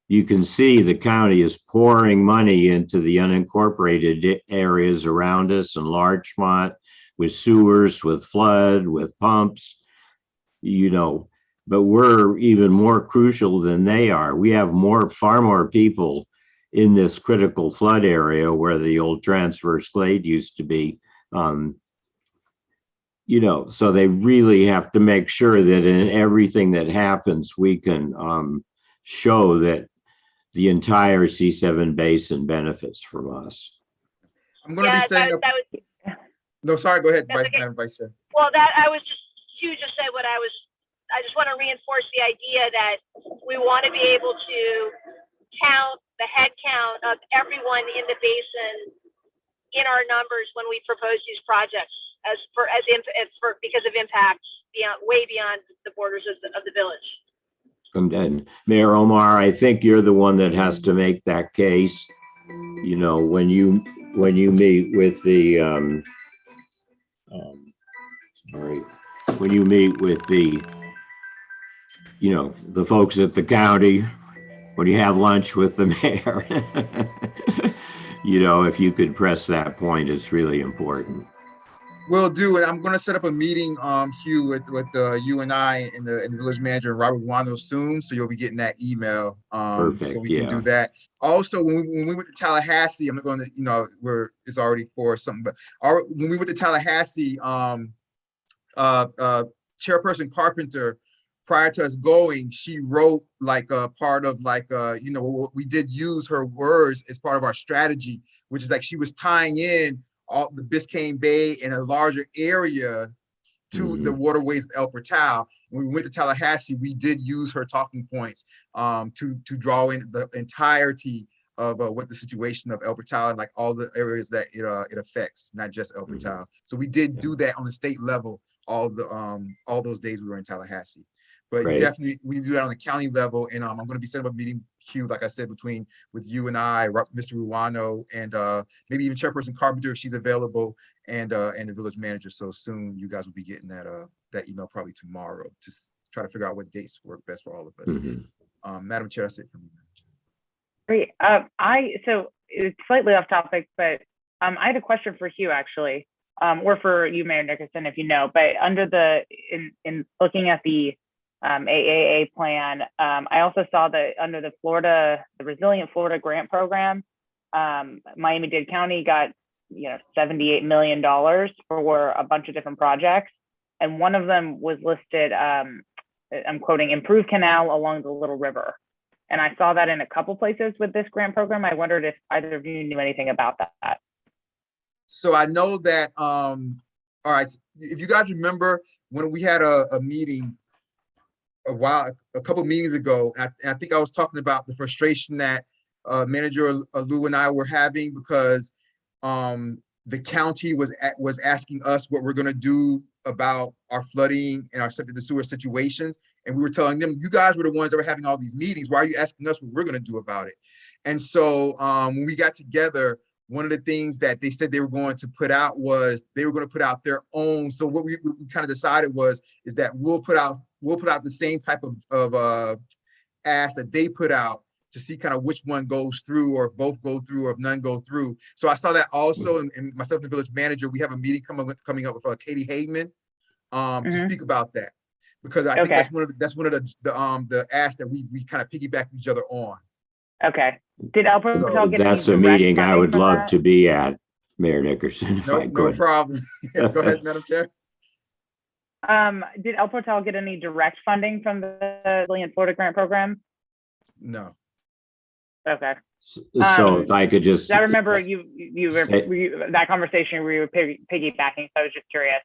you can see the county is pouring money into the unincorporated areas around us in Larchmont, with sewers, with flood, with pumps, you know. But we're even more crucial than they are. We have far more people in this critical flood area where the old transverse glade used to be. You know, so they really have to make sure that in everything that happens, we can show that the entire C7 basin benefits from us. I'm going to be saying. No, sorry. Go ahead, Madam Vice Chair. Well, Hugh just said what I just want to reinforce the idea that we want to be able to count the head count of everyone in the basin in our numbers when we propose these projects because of impacts way beyond the borders of the village. And Mayor Omar, I think you're the one that has to make that case. You know, when you meet with the when you meet with the, you know, the folks at the county, when you have lunch with the mayor, you know, if you could press that point, it's really important. Will do, and I'm going to set up a meeting, Hugh, with you and I and the village manager Robert Wando soon, so you'll be getting that email. Perfect, so we can do that. Also, when we went to Tallahassee, I'm not going to, you know, it's already for something, but when we went to Tallahassee, Chairperson Carpenter prior to us going, she wrote like a part of like, you know, we did use her words as part of our strategy, which is like she was tying in all the Biscayne Bay in a larger area to the waterways of El Portal. When we went to Tallahassee, we did use her talking points to draw in the entirety of what the situation of El Portal and like all the areas that it affects, not just El Portal. So we did do that on the state level all those days we were in Tallahassee. But Great. definitely we do that on the county level, and I'm going to be setting up a meeting, Hugh, like I said, with you and I, Mr. Ruano, and maybe even Chairperson Carpenter if she's available, and the village manager. So soon you guys will be getting that email probably tomorrow to try to figure out what dates work best for all of us. Madam Chair, that's it for me. Great. So it's slightly off topic, but I had a question for Hugh actually, or for you, Mayor Nickerson, if you know. But under in looking at the AAA plan, I also saw that under the Resilient Florida Grant Program, Miami-Dade County got $78 million for a bunch of different projects, and one of them was listed. I'm quoting, "Improve canal along the Little River." And I saw that in a couple places with this grant program. I wondered if either of you knew anything about that. So I know that, all right, if you guys remember when we had a meeting a couple meetings ago, and I think I was talking about the frustration that Manager Lou and I were having because the county was asking us what we're going to do about our flooding and our septic to sewer situations. And we were telling them, you guys were the ones that were having all these meetings. Why are you asking us what we're going to do about it? And so when we got together, one of the things that they said they were going to put out was they were going to put out their own. So what we kind of decided is that we'll put out the same type of ask that they put out to see kind of which one goes through, or if both go through, or if none go through. So I saw that also, and myself and the village manager, we have a meeting coming up with Katie Hagman to speak about that, because I think that's one of the asks that we kind of piggyback each other on. Okay. Did El Portal get any That's a direct meeting I funding would from love that? to be at, Mayor Nickerson, if I No could. problem. Go ahead, Madam Chair. Did El Portal get any direct funding from the Resilient Florida Grant Program? No. Okay. So if I could just. I remember you were that conversation where you were piggybacking, so I was just curious.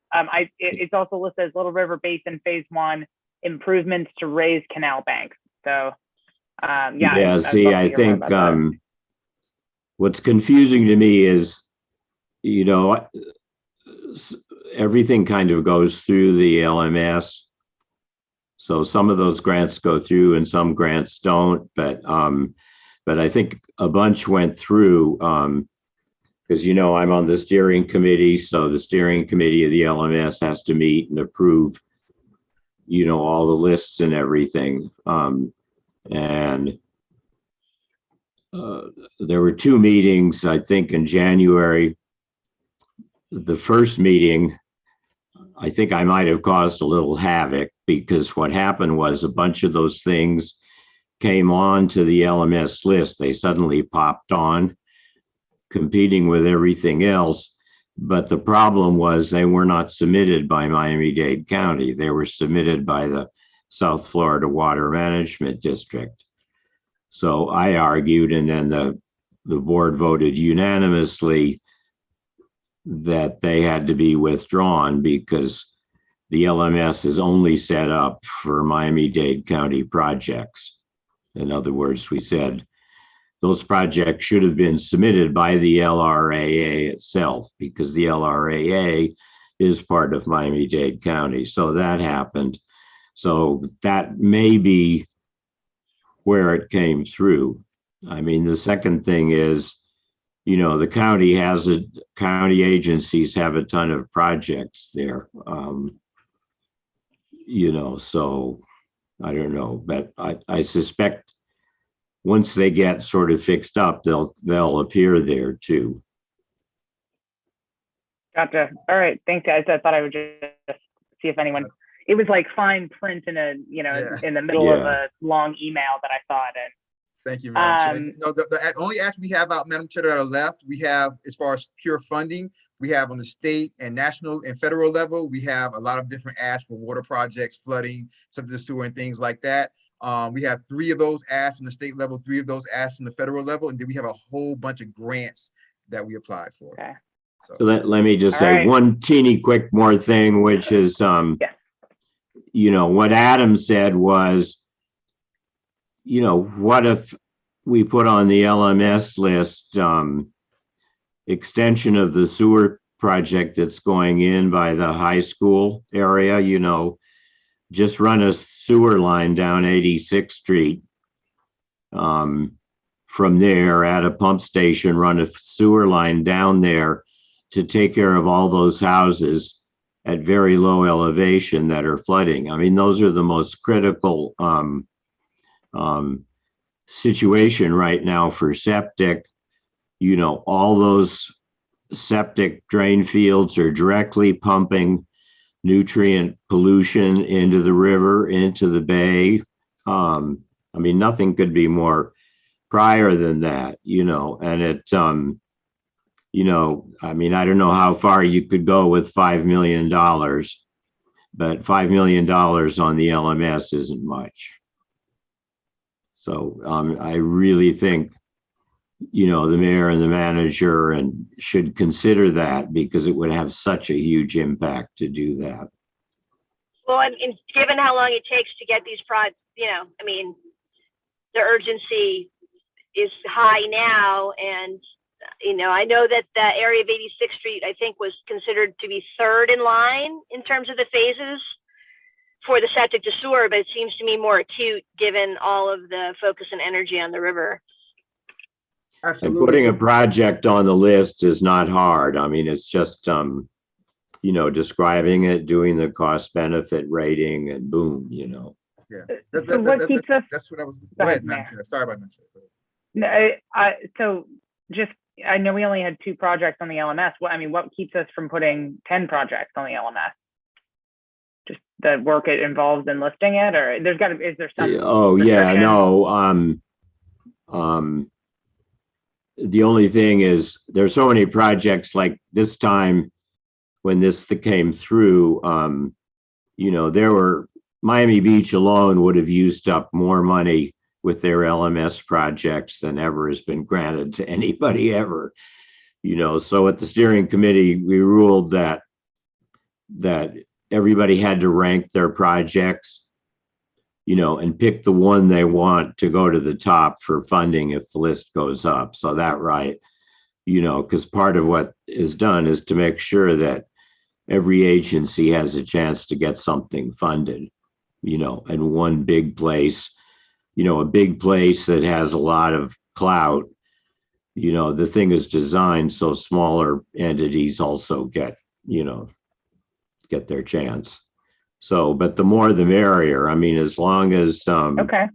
It's also listed as Little River Basin Phase 1 improvements to raise canal banks. So yeah, I think what's confusing to me is, everything kind of goes through the LMS. So some of those grants go through and some grants don't, but I think a bunch went through because, I'm on the steering committee. So the steering committee of the LMS has to meet and approve, all the lists and everything. And there were two meetings, I think, in January. The first meeting, I think I might have caused a little havoc, because what happened was a bunch of those things came on to the LMS list. They suddenly popped on, competing with everything else. But the problem was they were not submitted by Miami-Dade County. They were submitted by the South Florida Water Management District. So I argued, and then the board voted unanimously that they had to be withdrawn, because the LMS is only set up for Miami-Dade County projects. In other words, we said those projects should have been submitted by the LRAA itself, because the LRAA is part of Miami-Dade County. So that happened. So that may be where it came through. I mean, the second thing is, the county agencies have a ton of projects there. So I don't know, but I suspect once they get sort of fixed up, they'll appear there too. Gotcha. All right. Thanks, guys. I thought I would just see if anyone. It was like fine print in in the middle of a long email that I saw it in. Thank you, Madam Chair. No, the only ask we have out, Madam Chair, that are left, we have, as far as pure funding, We have on the state and national and federal level, we have a lot of different asks for water projects, flooding, some of the sewer and things like that. We have 3 of those asks on the state level, 3 of those asks on the federal level, and then we have a whole bunch of grants that we applied for. Okay. So let me just All say right. one teeny quick more thing, which is, you know, what Adam said was, you know, what if we put on the LMS list, extension of the sewer project that's going in by the high school area, you know, just run a sewer line down 86th Street. From there at a pump station, run a sewer line down there to take care of all those houses at very low elevation that are flooding. I mean, those are the most critical situation right now for septic. You know, all those septic drain fields are directly pumping nutrient pollution into the river, into the bay. I mean, nothing could be more prior than that, you know, and it, you know, I mean, I don't know how far you could go with $5 million, but $5 million on the LMS isn't much. So I really think, you know, the mayor and the manager and should consider that, because it would have such a huge impact to do that. Well, and given how long it takes to get these projects, you know, I mean, the urgency is high now, and you know, I know that the area of 86th Street, I think, was considered to be 3rd in line in terms of the phases for the septic to sewer, but it seems to me more acute given all of the focus and energy on the river. And putting a project on the list is not hard. I mean, it's just, you know, describing it, doing the cost benefit rating, and boom, you know. Yeah. So what keeps us? That's what I was. Go Go ahead, ahead, Madam Mayor. Chair. Sorry about that. No, so just, I know we only had 2 projects on the LMS. I mean, what keeps us from putting 10 projects on the LMS? Just the work it involves in listing it, or is there some? Oh, yeah, restriction? no, the only thing is there's so many projects like this time when this came through, you know, there were, Miami Beach alone would have used up more money with their LMS projects than ever has been granted to anybody ever, you know. So at the steering committee, we ruled that everybody had to rank their projects, you know, and pick the one they want to go to the top for funding if the list goes up. So that, right, you know, because part of what is done is to make sure that every agency has a chance to get something funded, you know, and one big place, you know, a big place that has a lot of clout, you know, the thing is designed so smaller entities also get, you know, get their chance. So, but the more the merrier. I mean, as long as, Okay.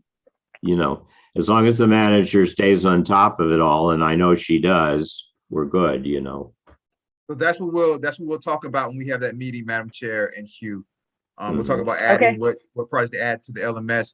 you know, as long as the manager stays on top of it all, and I know she does, we're good, you know. So that's what we'll talk about when we have that meeting, Madam Chair and Hugh. We'll talk about adding what projects to add to the LMS.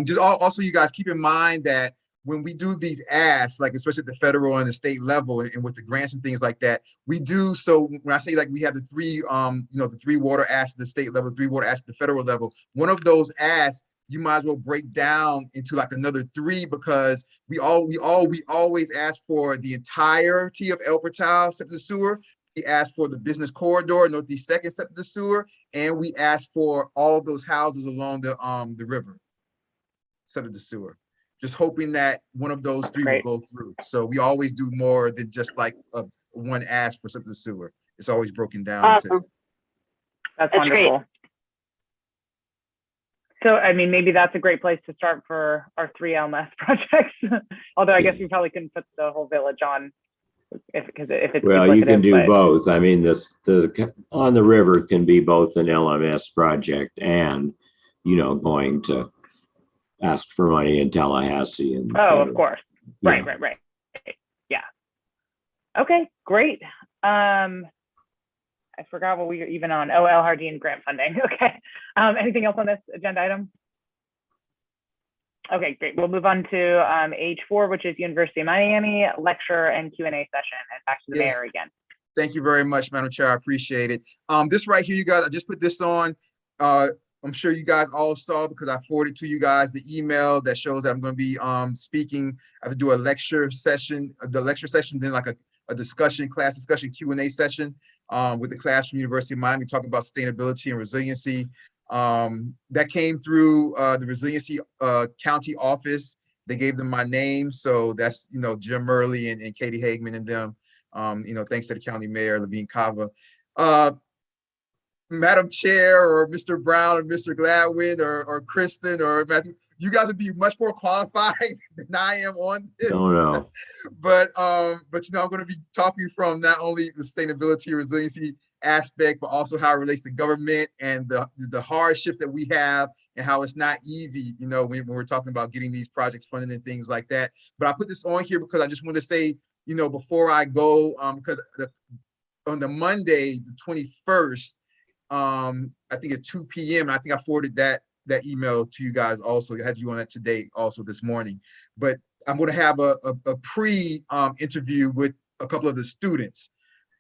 Just also, you guys keep in mind that when we do these asks, like especially at the federal and the state level, and with the grants and things like that, we do. So when I say like we have the 3, you know, the 3 water asks at the state level, 3 water asks at the federal level, one of those asks you might as well break down into like another 3, because we always ask for the entirety of El Portal septic sewer. We ask for the business corridor, Northeast 2nd septic sewer, and we ask for all those houses along the river septic sewer. Just hoping that one of those 3 will go through. So we always do more than just like one ask for septic sewer. It's always broken down. That's wonderful. Great. So, I mean, maybe that's a great place to start for our 3 LMS projects. Although I guess we probably couldn't put the whole village on if it's well, you can do both. I mean, the on the river can be both an LMS project and, you know, going to ask for money in Tallahassee. And of course. Right. Yeah. Okay, great. I forgot what we were even on. Oh, El Jardín grant funding. Okay. Anything else on this agenda item? Okay, great. We'll move on to H4, which is University of Miami lecture and Q&A session. And back to the mayor again. Thank you very much, Madam Chair. I appreciate it. This right here, you guys, I just put this on. I'm sure you guys all saw because I forwarded to you guys the email that shows that I'm going to be speaking. I have to do a lecture session, then like a discussion, class discussion Q&A session with the class from University of Miami, talking about sustainability and resiliency. That came through the Resiliency County office. They gave them my name. So that's, Jim Murley and Katie Hagman and them. Thanks to the county mayor, Levine Cava. Madam Chair or Mr. Brown or Mr. Gladwin or Kristen or Matthew, you guys would be much more qualified than I am on this. Oh, no. But I'm going to be talking from not only the sustainability and resiliency aspect, but also how it relates to government and the hardship that we have and how it's not easy, when we're talking about getting these projects funded and things like that. But I put this on here because I just want to say, before I go, because on the Monday, the 21st, I think it's 2 p.m. And I think I forwarded that email to you guys also. I had you on that today also this morning. But I'm going to have a pre interview with a couple of the students.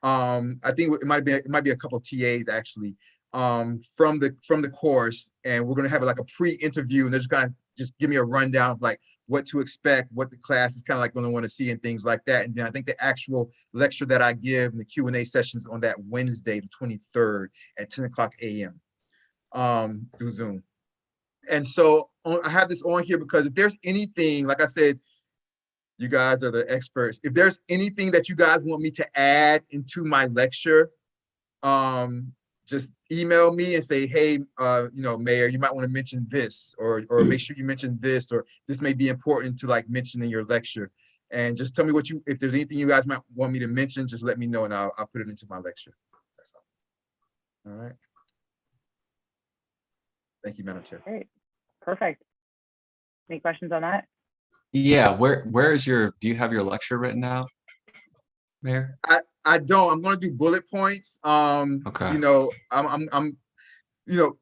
I think it might be a couple of TAs actually from the course, and we're going to have like a pre-interview, and they're just going to just give me a rundown of like what to expect, what the class is kind of like going to want to see and things like that. And then I think the actual lecture that I give and the Q&A sessions on that Wednesday, the 23rd at 10 o'clock a.m. Through Zoom. And so I have this on here because if there's anything, like I said, you guys are the experts. If there's anything that you guys want me to add into my lecture, just email me and say, hey, Mayor, you might want to mention this, or make sure you mention this, or this may be important to like mention in your lecture. And just tell me if there's anything you guys might want me to mention, just let me know and I'll put it into my lecture. That's all. All right. Thank you, Madam Chair. Great. Perfect. Any questions on that? Yeah, where is do you have your lecture written out, Mayor? I don't. I'm going to do bullet points. Okay. I'm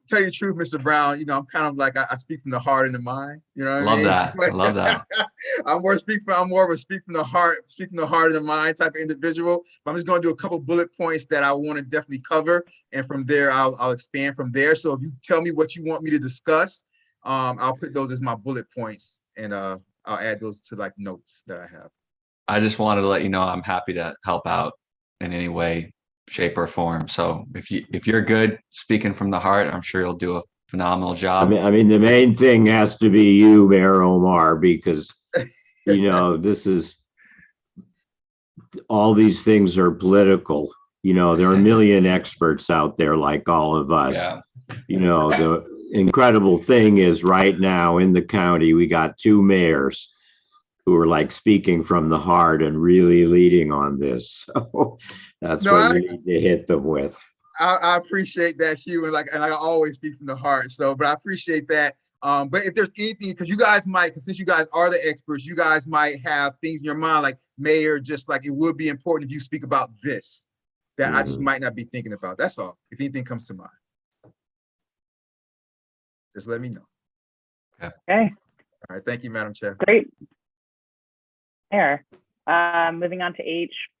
tell you the truth, Mr. Brown, I'm kind of like I speak from the heart and the mind. You know what I mean? Love that. I love that. I'm more of a speak from the heart and the mind type of individual. But I'm just going to do a couple bullet points that I want to definitely cover, and from there I'll expand from there. So if you tell me what you want me to discuss, I'll put those as my bullet points, and I'll add those to like notes that I have. I just wanted to let you know I'm happy to help out in any way, shape, or form. So if you're good speaking from the heart, I'm sure you'll do a phenomenal job. I mean, the main thing has to be you, Mayor Omar, because this is, all these things are political. There are a million experts out there like all of us. Yeah. The incredible thing is right now in the county, we got 2 mayors who are like speaking from the heart and really leading on this. So that's what we need to hit them with. I appreciate that, Hugh, and I always speak from the heart. So, but I appreciate that. But if there's anything, because you guys might, since you guys are the experts, you guys might have things in your mind like, Mayor, just like it would be important if you speak about this that I just might not be thinking about. That's all. If anything comes to mind, just let me know. Okay. All right. Thank you, Madam Chair. Great. There. Moving on to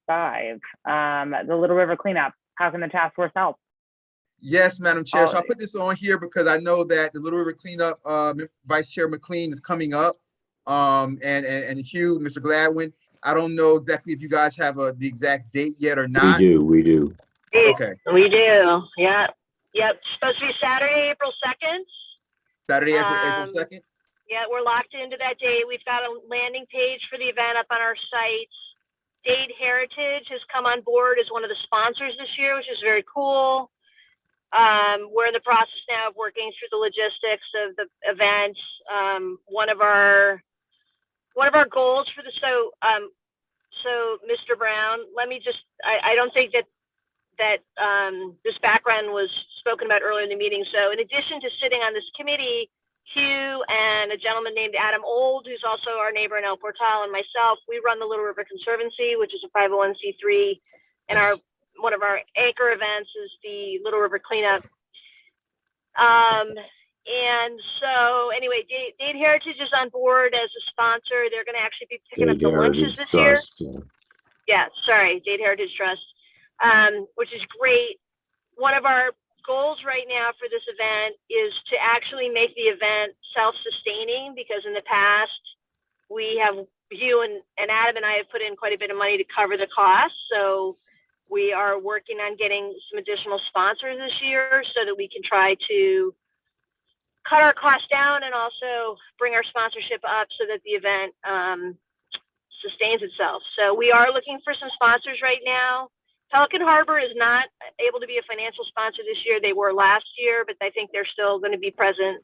H5, the Little River cleanup. How can the task force help? Yes, Madam Chair. So I put this on here because I know that the Little River cleanup, Vice Chair McLean is coming up, and Hugh, Mr. Gladwin. I don't know exactly if you guys have the exact date yet or not. We do. Okay. We do. Yeah. Yep. Supposed to be Saturday, April 2nd. Saturday, April 2nd. Yeah, we're locked into that date. We've got a landing page for the event up on our site. Dade Heritage has come on board as one of the sponsors this year, which is very cool. We're in the process now of working through the logistics of the event. One of our goals for the so Mr. Brown, let me just I don't think that this background was spoken about earlier in the meeting. So in addition to sitting on this committee, Hugh and a gentleman named Adam Old, who's also our neighbor in El Portal, and myself, we run the Little River Conservancy, which is a 501c3, and one of our anchor events is the Little River Cleanup. And so anyway, Dade Heritage is on board as a sponsor. They're going to actually be picking up the lunches this year. Yeah, sorry, Dade Heritage Trust. which is great. One of our goals right now for this event is to actually make the event self-sustaining, because in the past, you and Adam and I have put in quite a bit of money to cover the costs. So we are working on getting some additional sponsors this year so that we can try to cut our costs down and also bring our sponsorship up so that the event sustains itself. So we are looking for some sponsors right now. Pelican Harbor is not able to be a financial sponsor this year. They were last year, but I think they're still going to be present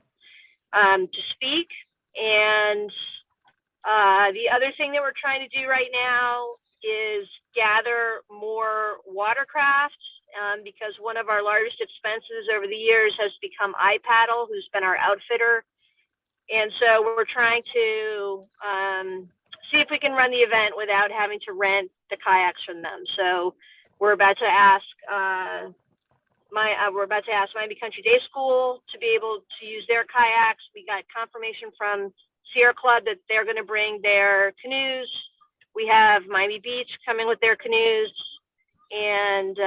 to speak. And the other thing that we're trying to do right now is gather more watercraft, because one of our largest expenses over the years has become iPaddle, who's been our outfitter. And so we're trying to see if we can run the event without having to rent the kayaks from them. So we're about to ask Miami Country Day School to be able to use their kayaks. We got confirmation from Sierra Club that they're going to bring their canoes. We have Miami Beach coming with their canoes. And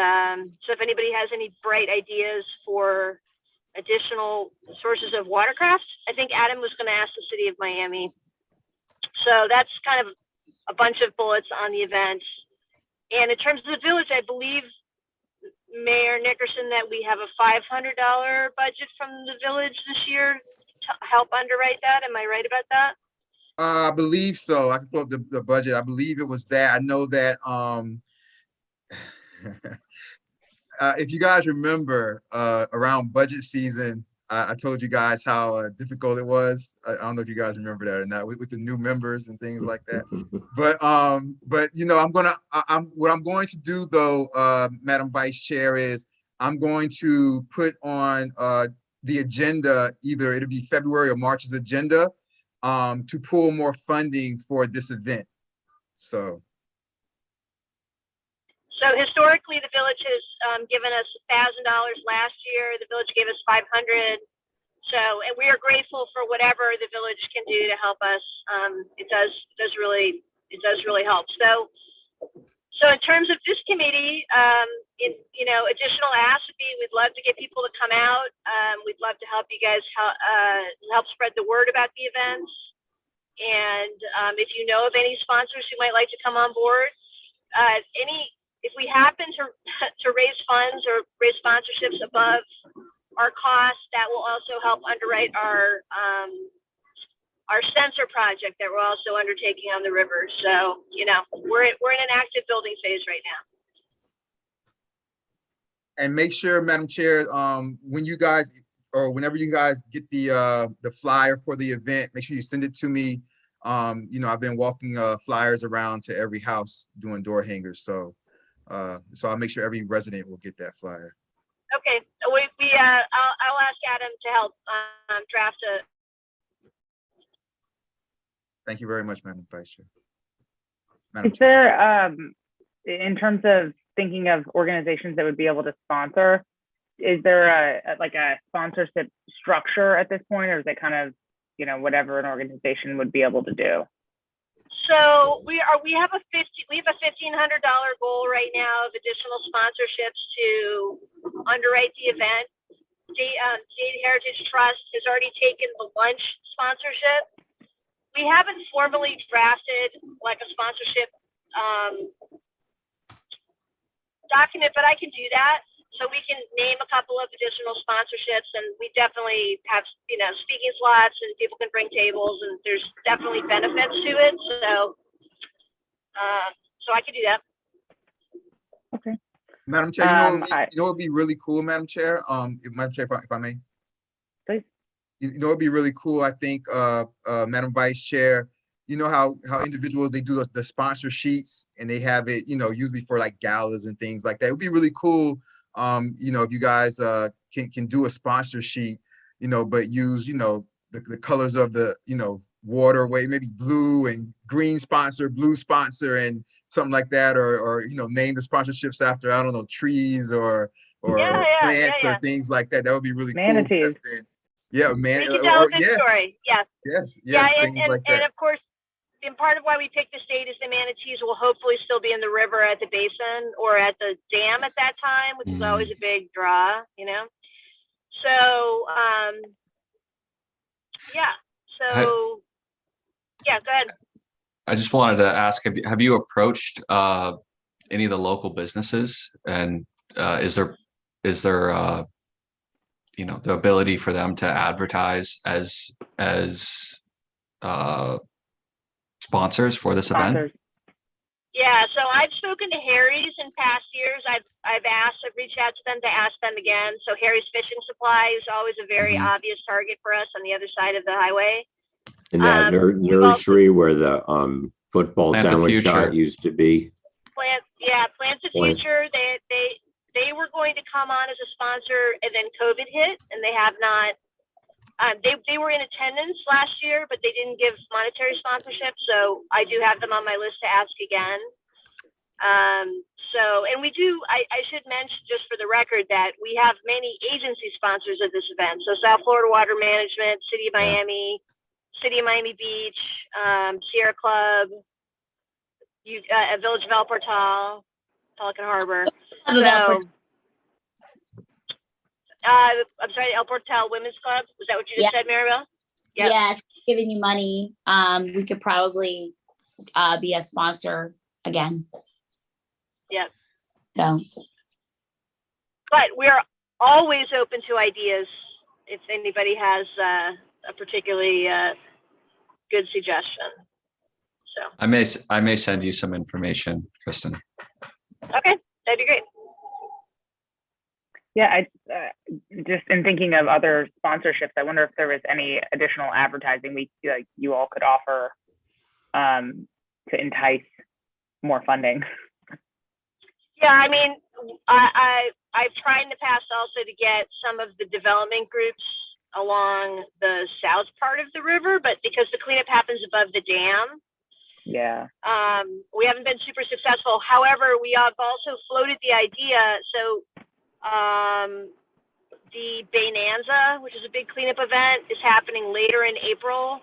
so if anybody has any bright ideas for additional sources of watercraft, I think Adam was going to ask the city of Miami. So that's kind of a bunch of bullets on the event. And in terms of the village, I believe, Mayor Nickerson, that we have a $500 budget from the village this year to help underwrite that. Am I right about that? I believe so. I can pull up the budget. I believe it was that. I know that if you guys remember, around budget season, I told you guys how difficult it was. I don't know if you guys remember that or not, with the new members and things like that. But you know, what I'm going to do though, Madam Vice Chair, is I'm going to put on the agenda, either it'll be February or March's agenda, to pull more funding for this event. So historically, the village has given us $1,000 last year. The village gave us $500. So, and we are grateful for whatever the village can do to help us. It does really help. So in terms of this committee, additional asks would be, we'd love to get people to come out. We'd love to help you guys help spread the word about the events. And if you know of any sponsors who might like to come on board, if we happen to raise funds or raise sponsorships above our costs, that will also help underwrite our sensor project that we're also undertaking on the river. So, we're in an active building phase right now. And make sure, Madam Chair, when you guys, or whenever you guys get the flyer for the event, make sure you send it to me. I've been walking flyers around to every house doing door hangers. So I'll make sure every resident will get that flyer. Okay, I'll ask Adam to help draft a. Thank you very much, Madam Vice Chair. Is there, in terms of thinking of organizations that would be able to sponsor, is there a sponsorship structure at this point, or is it kind of, whatever an organization would be able to do? So we have a $1,500 goal right now of additional sponsorships to underwrite the event. State Heritage Trust has already taken the lunch sponsorship. We haven't formally drafted like a sponsorship document, but I can do that. So we can name a couple of additional sponsorships, and we definitely have, speaking slots, and people can bring tables, and there's definitely benefits to it. So I can do that. Okay. Madam Chair, you know what would be really cool, Madam Chair? Madam Chair, if I may. Please. It'd be really cool, I think, Madam Vice Chair, you know how individuals, they do the sponsor sheets, and they have it, usually for like galas and things like that. It would be really cool, if you guys can do a sponsor sheet, but use, the colors of the, waterway, maybe blue and green sponsor, blue sponsor, and something like that, or name the sponsorships after, I don't know, trees or plants or things like that. That would be really Manatees. cool. Yeah, man. We can tell a good story. Yes. Yes, Yeah, things like that. And of course, and part of why we picked this date is the manatees will hopefully still be in the river at the basin or at the dam at that time, which is always a big draw, you know? So, yeah, so, yeah, go ahead. I just wanted to ask, have you approached any of the local businesses, and is there you know, the ability for them to advertise as sponsors for this event? Yeah, so I've spoken to Harry's in past years. I've reached out to them to ask them again. So Harry's Fishing Supply is always a very obvious target for us on the other side of the highway. In that nursery where the football Plant the sandwich Future shop used to be. Plant the Future. They were going to come on as a sponsor, and then COVID hit, and they have not. They were in attendance last year, but they didn't give monetary sponsorship. So I do have them on my list to ask again. And we do. I should mention, just for the record, that we have many agency sponsors of this event. So South Florida Water Management, City of Miami, City of Miami Beach, Sierra Club, Village of El Portal, Pelican Harbor. So, I'm sorry, El Portal Women's Club. Was that what you just said, Maribel? Yep. Yes, giving you money. We could probably be a sponsor again. Yep. So. But we're always open to ideas if anybody has a particularly good suggestion. So. I may send you some information, Kristen. Okay, that'd be great. Yeah, I just in thinking of other sponsorships, I wonder if there was any additional advertising you all could offer to entice more funding. Yeah, I mean, I've tried in the past also to get some of the development groups along the south part of the river, but because the cleanup happens above the dam, we haven't been super successful. However, we have also floated the idea. So the Baynanza, which is a big cleanup event, is happening later in April.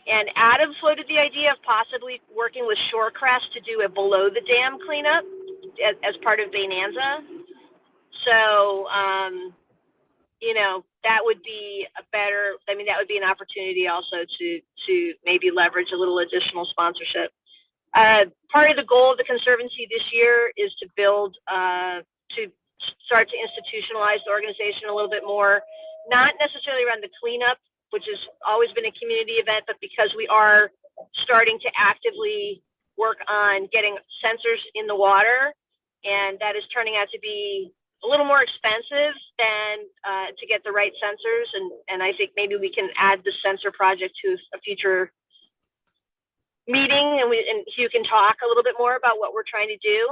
And Adam floated the idea of possibly working with Shorecrest to do a below the dam cleanup as part of Baynanza. So, you know, that would be that would be an opportunity also to maybe leverage a little additional sponsorship. Part of the goal of the Conservancy this year is to start to institutionalize the organization a little bit more, not necessarily around the cleanup, which has always been a community event, but because we are starting to actively work on getting sensors in the water, and that is turning out to be a little more expensive than to get the right sensors. And I think maybe we can add the sensor project to a future meeting, and Hugh can talk a little bit more about what we're trying to do.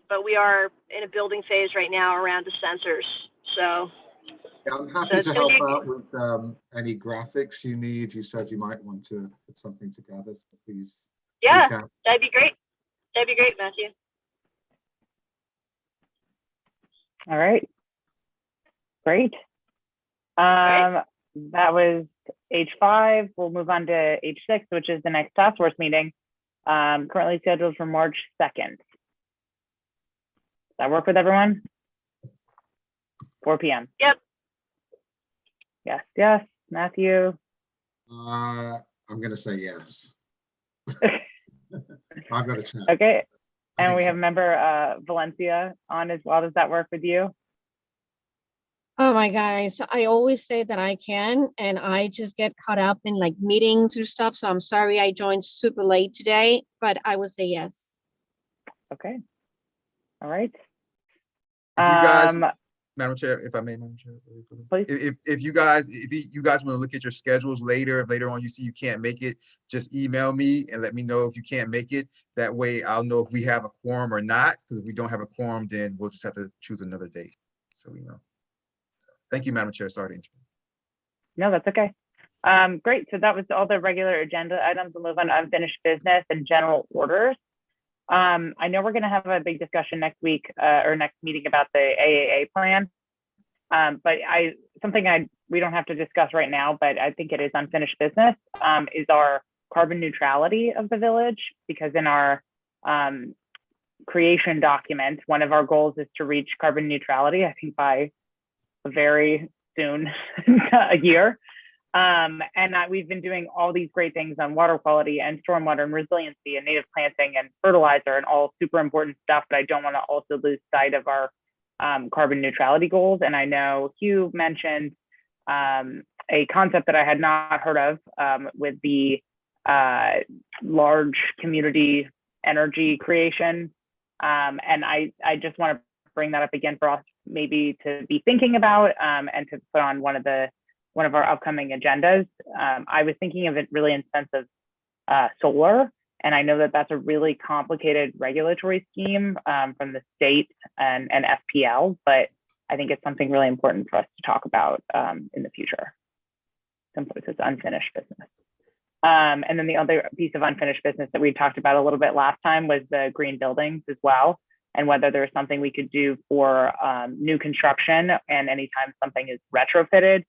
But we are in a building phase right now around the sensors. So yeah, I'm happy to help out with any graphics you need. You said you might want to put something together, so please. Yeah, that'd be great. That'd be great, Matthew. All right. Great. That was H5. We'll move on to H6, which is the next task force meeting, currently scheduled for March 2nd. Does that work with everyone? 4 p.m. Yep. Yes. Matthew? I'm going to say yes. I've got a chat. Okay. And we have member Valencia on as well. Does that work with you? Oh my guys, I always say that I can, and I just get caught up in like meetings or stuff. So I'm sorry I joined super late today, but I would say yes. Okay. All right. You guys, Madam Chair, if I may, Madam Chair, please. If you guys want to look at your schedules later, if later on you see you can't make it, just email me and let me know if you can't make it. That way I'll know if we have a quorum or not, because if we don't have a quorum, then we'll just have to choose another date. So we know. So, thank you, Madam Chair. Sorry to interrupt. No, that's okay. Great. So that was all the regular agenda items. We'll move on to unfinished business and general orders. I know we're going to have a big discussion next week or next meeting about the AAA plan. But we don't have to discuss right now, but I think it is unfinished business, is our carbon neutrality of the village, because in our creation document, one of our goals is to reach carbon neutrality, I think by very soon, a year. We've been doing all these great things on water quality and stormwater and resiliency and native planting and fertilizer and all super important stuff, but I don't want to also lose sight of our carbon neutrality goals. And I know Hugh mentioned a concept that I had not heard of with the large community energy creation. And I just want to bring that up again for us maybe to be thinking about and to put on one of our upcoming agendas. I was thinking of it really in the sense of solar, and I know that that's a really complicated regulatory scheme from the state and FPL, but I think it's something really important for us to talk about in the future. Simply, it's unfinished business. And then the other piece of unfinished business that we talked about a little bit last time was the green buildings as well, and whether there's something we could do for new construction and anytime something is retrofitted,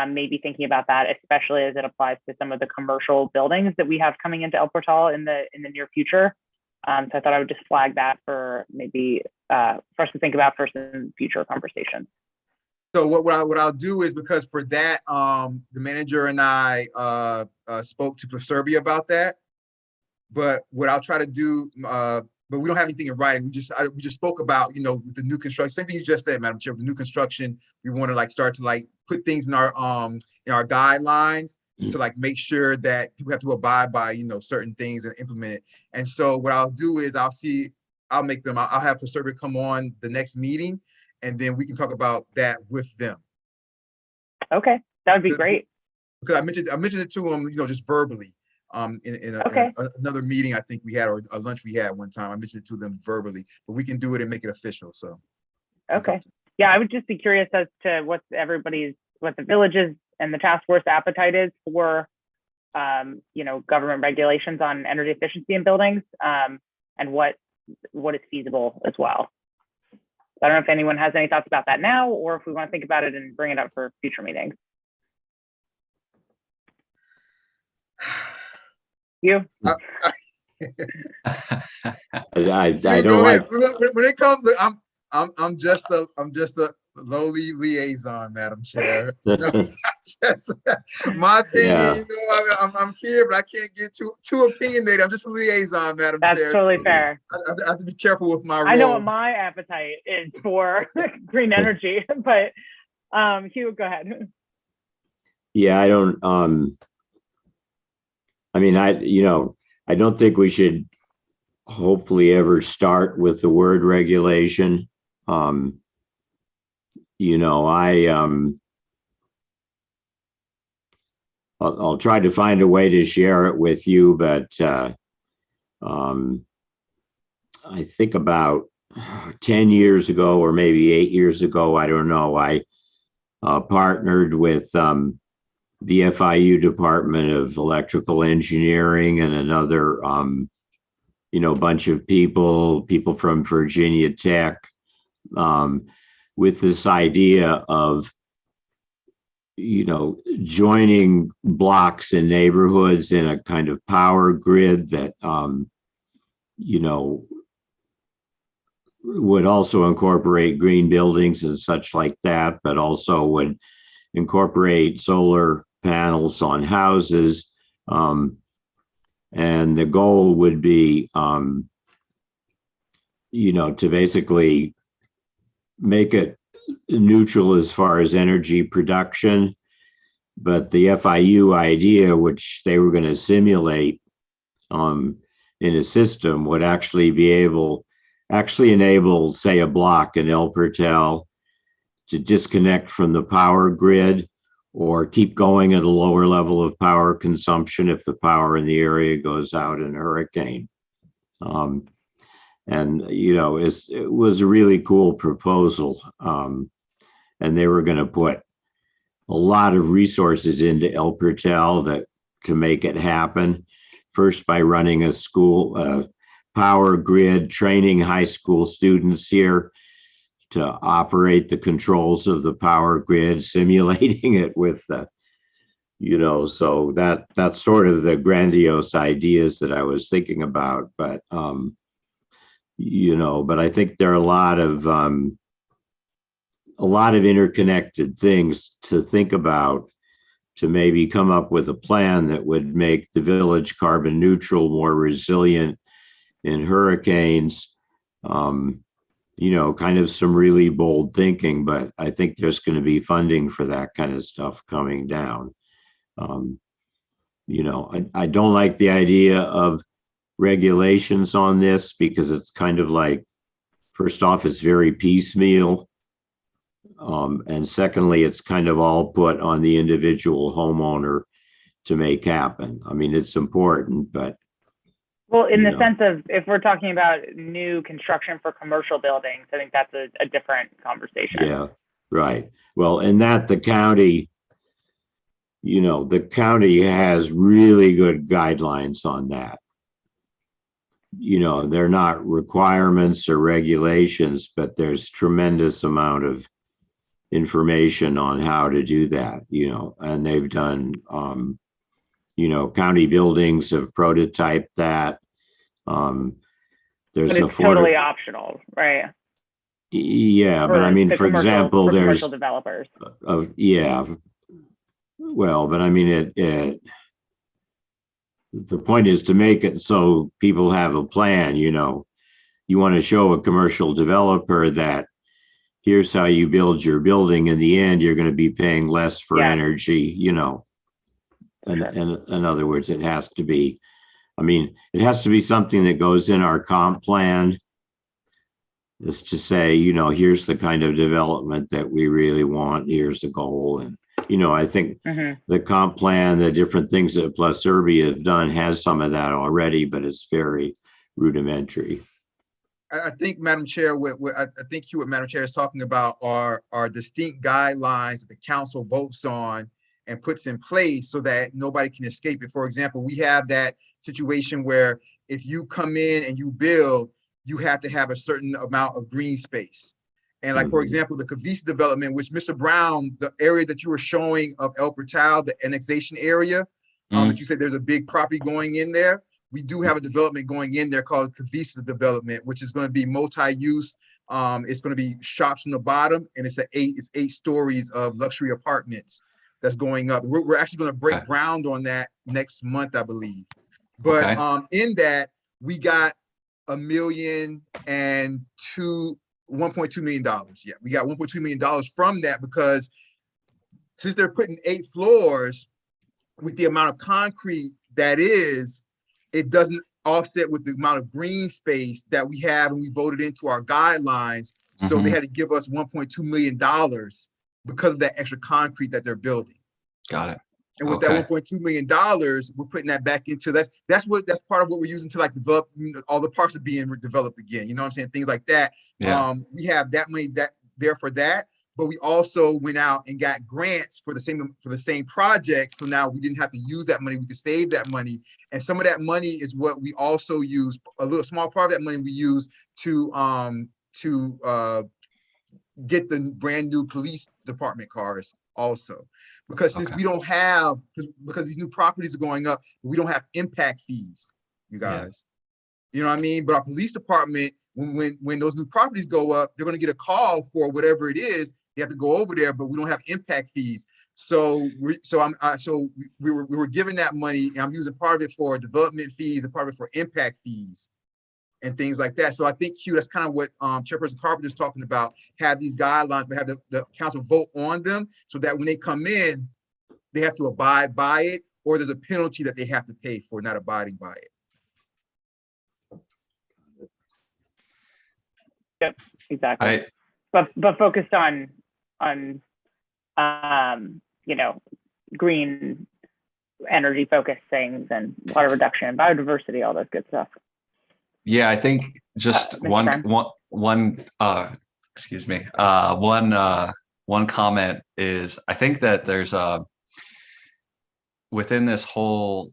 maybe thinking about that, especially as it applies to some of the commercial buildings that we have coming into El Portal in the near future. So I thought I would just flag that for maybe for us to think about first in future conversations. So what I'll do is, because for that, the manager and I spoke to Proservia about that. But what I'll try to do, but we don't have anything in writing. We just spoke about, with the new construction, same thing you just said, Madam Chair, with the new construction, we want to start to put things in our guidelines to make sure that people have to abide by, certain things and implement it. And so what I'll do is I'll have Proservia come on the next meeting, and then we can talk about that with them. Okay, that would be great. Because I mentioned it to them, just verbally. In another meeting I think we had, or a lunch we had one time, I mentioned it to them verbally, but we can do it and make it official. So okay, yeah, I would just be curious as to what the villages and the task force appetite is for government regulations on energy efficiency in buildings, and what is feasible as well. I don't know if anyone has any thoughts about that now, or if we want to think about it and bring it up for future meetings. You? I don't like when it comes. I'm just a lowly liaison, Madam Chair. My opinion. Yeah. I'm here, but I can't get too opinionated. I'm just a liaison, Madam Chair. That's totally fair. I have to be careful with my role. I know what my appetite is for green energy, but Hugh, go ahead. Yeah, I don't. I don't think we should hopefully ever start with the word regulation. I'll try to find a way to share it with you, but I think about 10 years ago, or maybe 8 years ago, I don't know, I partnered with the FIU Department of Electrical Engineering and another, bunch of people from Virginia Tech, with this idea of, joining blocks and neighborhoods in a kind of power grid that, would also incorporate green buildings and such like that, but also would incorporate solar panels on houses. And the goal would be, to basically make it neutral as far as energy production. But the FIU idea, which they were going to simulate in a system, would actually enable, say, a block in El Portal to disconnect from the power grid or keep going at a lower level of power consumption if the power in the area goes out in a hurricane. It was a really cool proposal. And they were going to put a lot of resources into El Portal to make it happen. First, by running a school power grid, training high school students here to operate the controls of the power grid, simulating it with You know, so that's sort of the grandiose ideas that I was thinking about, but you know, but I think there are a lot of interconnected things to think about to maybe come up with a plan that would make the village carbon neutral, more resilient in hurricanes. You know, kind of some really bold thinking, but I think there's going to be funding for that kind of stuff coming down. You know, I don't like the idea of regulations on this because it's kind of like, first off, it's very piecemeal. And secondly, it's kind of all put on the individual homeowner to make happen. I mean, it's important, but. Well, in the sense of, if we're talking about new construction for commercial buildings, I think that's a different conversation. Yeah, right. Well, in that the county, you know, the county has really good guidelines on that. You know, they're not requirements or regulations, but there's tremendous amount of information on how to do that, you know, and they've done, you know, county buildings have prototyped that. There's but it's totally optional, right? Yeah, but I mean, for example, there's commercial developers. Yeah. Well, but I mean, the point is to make it so people have a plan, you know. You want to show a commercial developer that here's how you build your building. In the end, you're going to be paying less for energy, you know. And in other words, it has to be, I mean, it has to be something that goes in our comp plan. Is to say, you know, here's the kind of development that we really want. Here's the goal. And, you know, I think the comp plan, the different things that Plus Serbia have done has some of that already, but it's very rudimentary. I think, Madam Chair, I think what Madam Chair is talking about are distinct guidelines that the council votes on and puts in place so that nobody can escape it. For example, we have that situation where if you come in and you build, you have to have a certain amount of green space. And like, for example, the Cavisa development, which Mr. Brown, the area that you were showing of El Portal, the annexation area, that you said there's a big property going in there. We do have a development going in there called Cavisa development, which is going to be multi-use. It's going to be shops on the bottom, and it's 8 stories of luxury apartments that's going up. We're actually going to break ground on that next month, I believe. But in that, we got $1.2 million. Yeah, we got $1.2 million from that because since they're putting 8 floors with the amount of concrete that is, it doesn't offset with the amount of green space that we have and we voted into our guidelines. So they had to give us $1.2 million because of that extra concrete that they're building. Got it. And with that $1.2 million, we're putting that back into that's part of what we're using to like develop, you know, all the parks are being developed again. You know what I'm saying? Things like that. Yeah. We have that money there for that, but we also went out and got grants for the same project. So now we didn't have to use that money. We could save that money. And some of that money is what we also use. A little small part of that money we use to get the brand new police department cars also, because since we don't have, because these new properties are going up, we don't have impact fees, you guys. You know what I mean? But our police department, when those new properties go up, they're going to get a call for whatever it is. They have to go over there, but we don't have impact fees. So we were given that money, and I'm using part of it for development fees and part of it for impact fees and things like that. So I think, Hugh, that's kind of what Chairperson Carpenter is talking about, have these guidelines, but have the council vote on them so that when they come in, they have to abide by it, or there's a penalty that they have to pay for not abiding by it. Yep, exactly. But focused on you know, green energy focused things and water reduction, biodiversity, all this good stuff. Yeah, I think just one comment is, I think that there's within this whole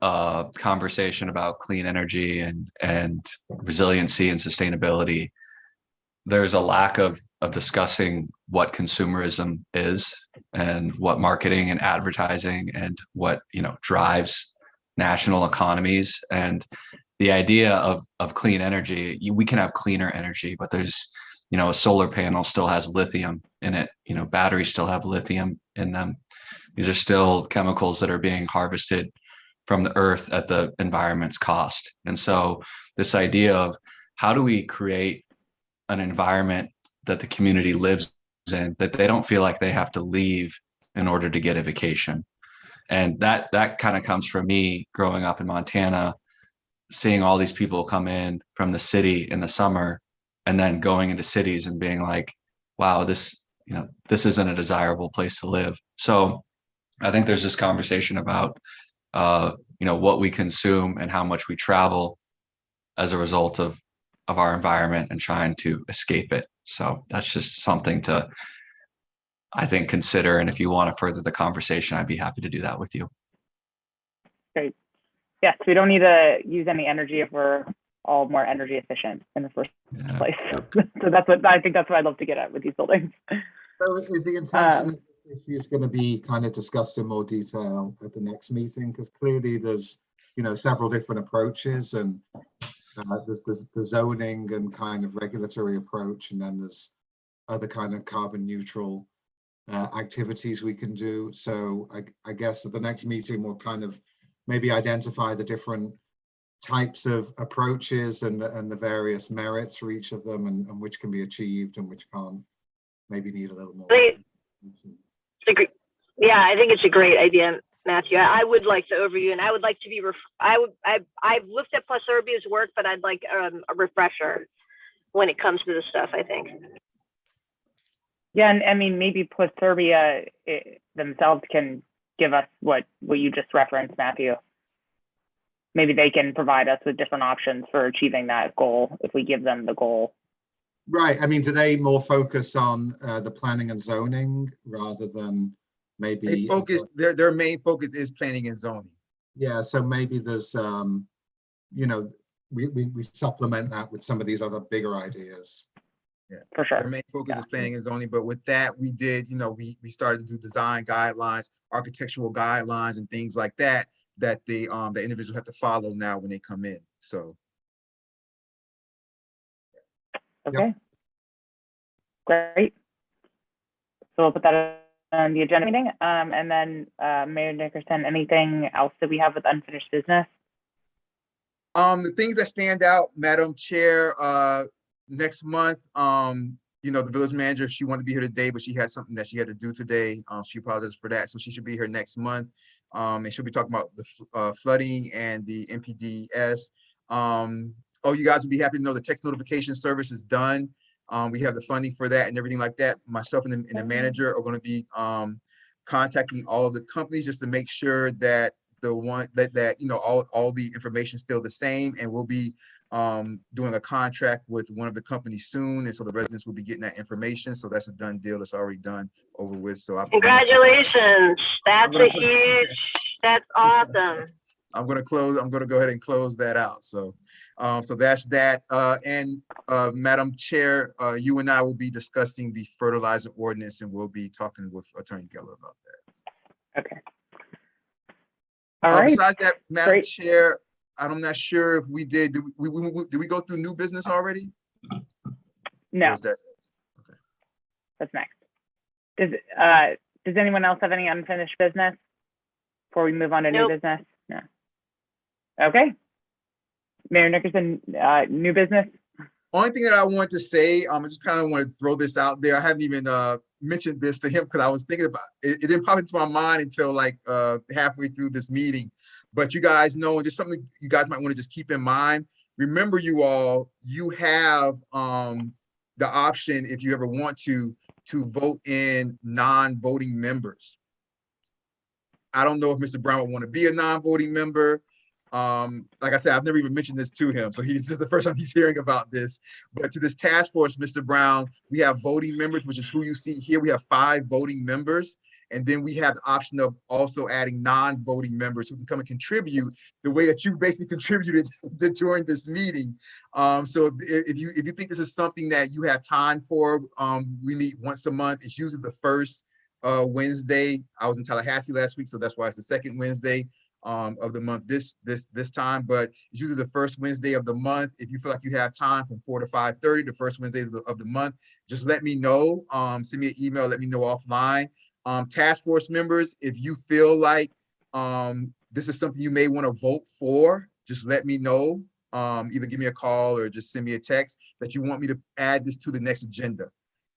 conversation about clean energy and resiliency and sustainability, there's a lack of discussing what consumerism is and what marketing and advertising and what, drives national economies. And the idea of clean energy, we can have cleaner energy, but there's, a solar panel still has lithium in it, batteries still have lithium in them. These are still chemicals that are being harvested from the earth at the environment's cost. And so this idea of how do we create an environment that the community lives in, that they don't feel like they have to leave in order to get a vacation. And that kind of comes from me growing up in Montana, seeing all these people come in from the city in the summer and then going into cities and being like, wow, this isn't a desirable place to live. So I think there's this conversation about, what we consume and how much we travel as a result of our environment and trying to escape it. So that's just something to, I think, consider. And if you want to further the conversation, I'd be happy to do that with you. Great. Yes, we don't need to use any energy if we're all more energy efficient in the first place. So that's what I'd love to get at with these buildings. So is the intention that this issue is going to be kind of discussed in more detail at the next meeting? Because clearly there's, several different approaches, and there's the zoning and kind of regulatory approach, and then there's other kind of carbon neutral activities we can do. So I guess at the next meeting we'll kind of maybe identify the different types of approaches and the various merits for each of them, and which can be achieved and which can't, maybe need a little more. Yeah, I think it's a great idea, Matthew. I would like the overview, and I would like to be, I've looked at Plus Urbia's work, but I'd like a refresher when it comes to this stuff, I think. Yeah, and I mean, maybe Plus Urbia themselves can give us what you just referenced, Matthew. Maybe they can provide us with different options for achieving that goal if we give them the goal. Right. I mean, do they more focus on the planning and zoning rather than maybe their main focus is planning and zoning. Yeah, so maybe there's we supplement that with some of these other bigger ideas. Yeah, for sure. Their main focus is planning and zoning, but with that we did, we started to do design guidelines, architectural guidelines, and things like that the individuals have to follow now when they come in. So okay. Yep. Great. So we'll put that on the agenda meeting. And then Mayor Nickerson, anything else that we have with unfinished business? The things that stand out, Madam Chair, next month, the village manager, she wanted to be here today, but she had something that she had to do today. She apologizes for that. So she should be here next month. And she'll be talking about the flooding and the NPDES. You guys will be happy to know the text notification service is done. We have the funding for that and everything like that. Myself and the manager are going to be contacting all of the companies just to make sure that all the information is still the same, and we'll be doing a contract with one of the companies soon, and so the residents will be getting that information. So that's a done deal. It's already done, over with. So Congratulations. That's that's awesome. I'm going to go ahead and close that out. So that's that. Madam Chair, you and I will be discussing the fertilizer ordinance, and we'll be talking with Attorney Geller about that. Okay. All right. Besides that, Madam Great. Chair, I'm not sure if we did. Did we go through new business already? No. Or is that, okay. That's next. Does anyone else have any unfinished business before we move on to Nope. new business? No. Okay. Mayor Nickerson, new business? Only thing that I want to say, I just kind of want to throw this out there. I haven't even mentioned this to him because I was thinking about it. It didn't pop into my mind until like halfway through this meeting. But you guys know, just something you guys might want to just keep in mind. Remember, you all, you have the option, if you ever want to vote in non-voting members. I don't know if Mr. Brown would want to be a non-voting member. Like I said, I've never even mentioned this to him, so this is the first time he's hearing about this. But to this task force, Mr. Brown, we have voting members, which is who you see here. We have 5 voting members, And then we have the option of also adding non-voting members who can come and contribute the way that you basically contributed during this meeting. So if you think this is something that you have time for, we meet once a month. It's usually the first Wednesday. I was in Tallahassee last week, so that's why it's the second Wednesday of the month this time, but it's usually the first Wednesday of the month. If you feel like you have time from 4 to 5:30, the first Wednesday of the month, just let me know. Send me an email, let me know offline. Task force members, if you feel like this is something you may want to vote for, just let me know. Either give me a call or just send me a text that you want me to add this to the next agenda.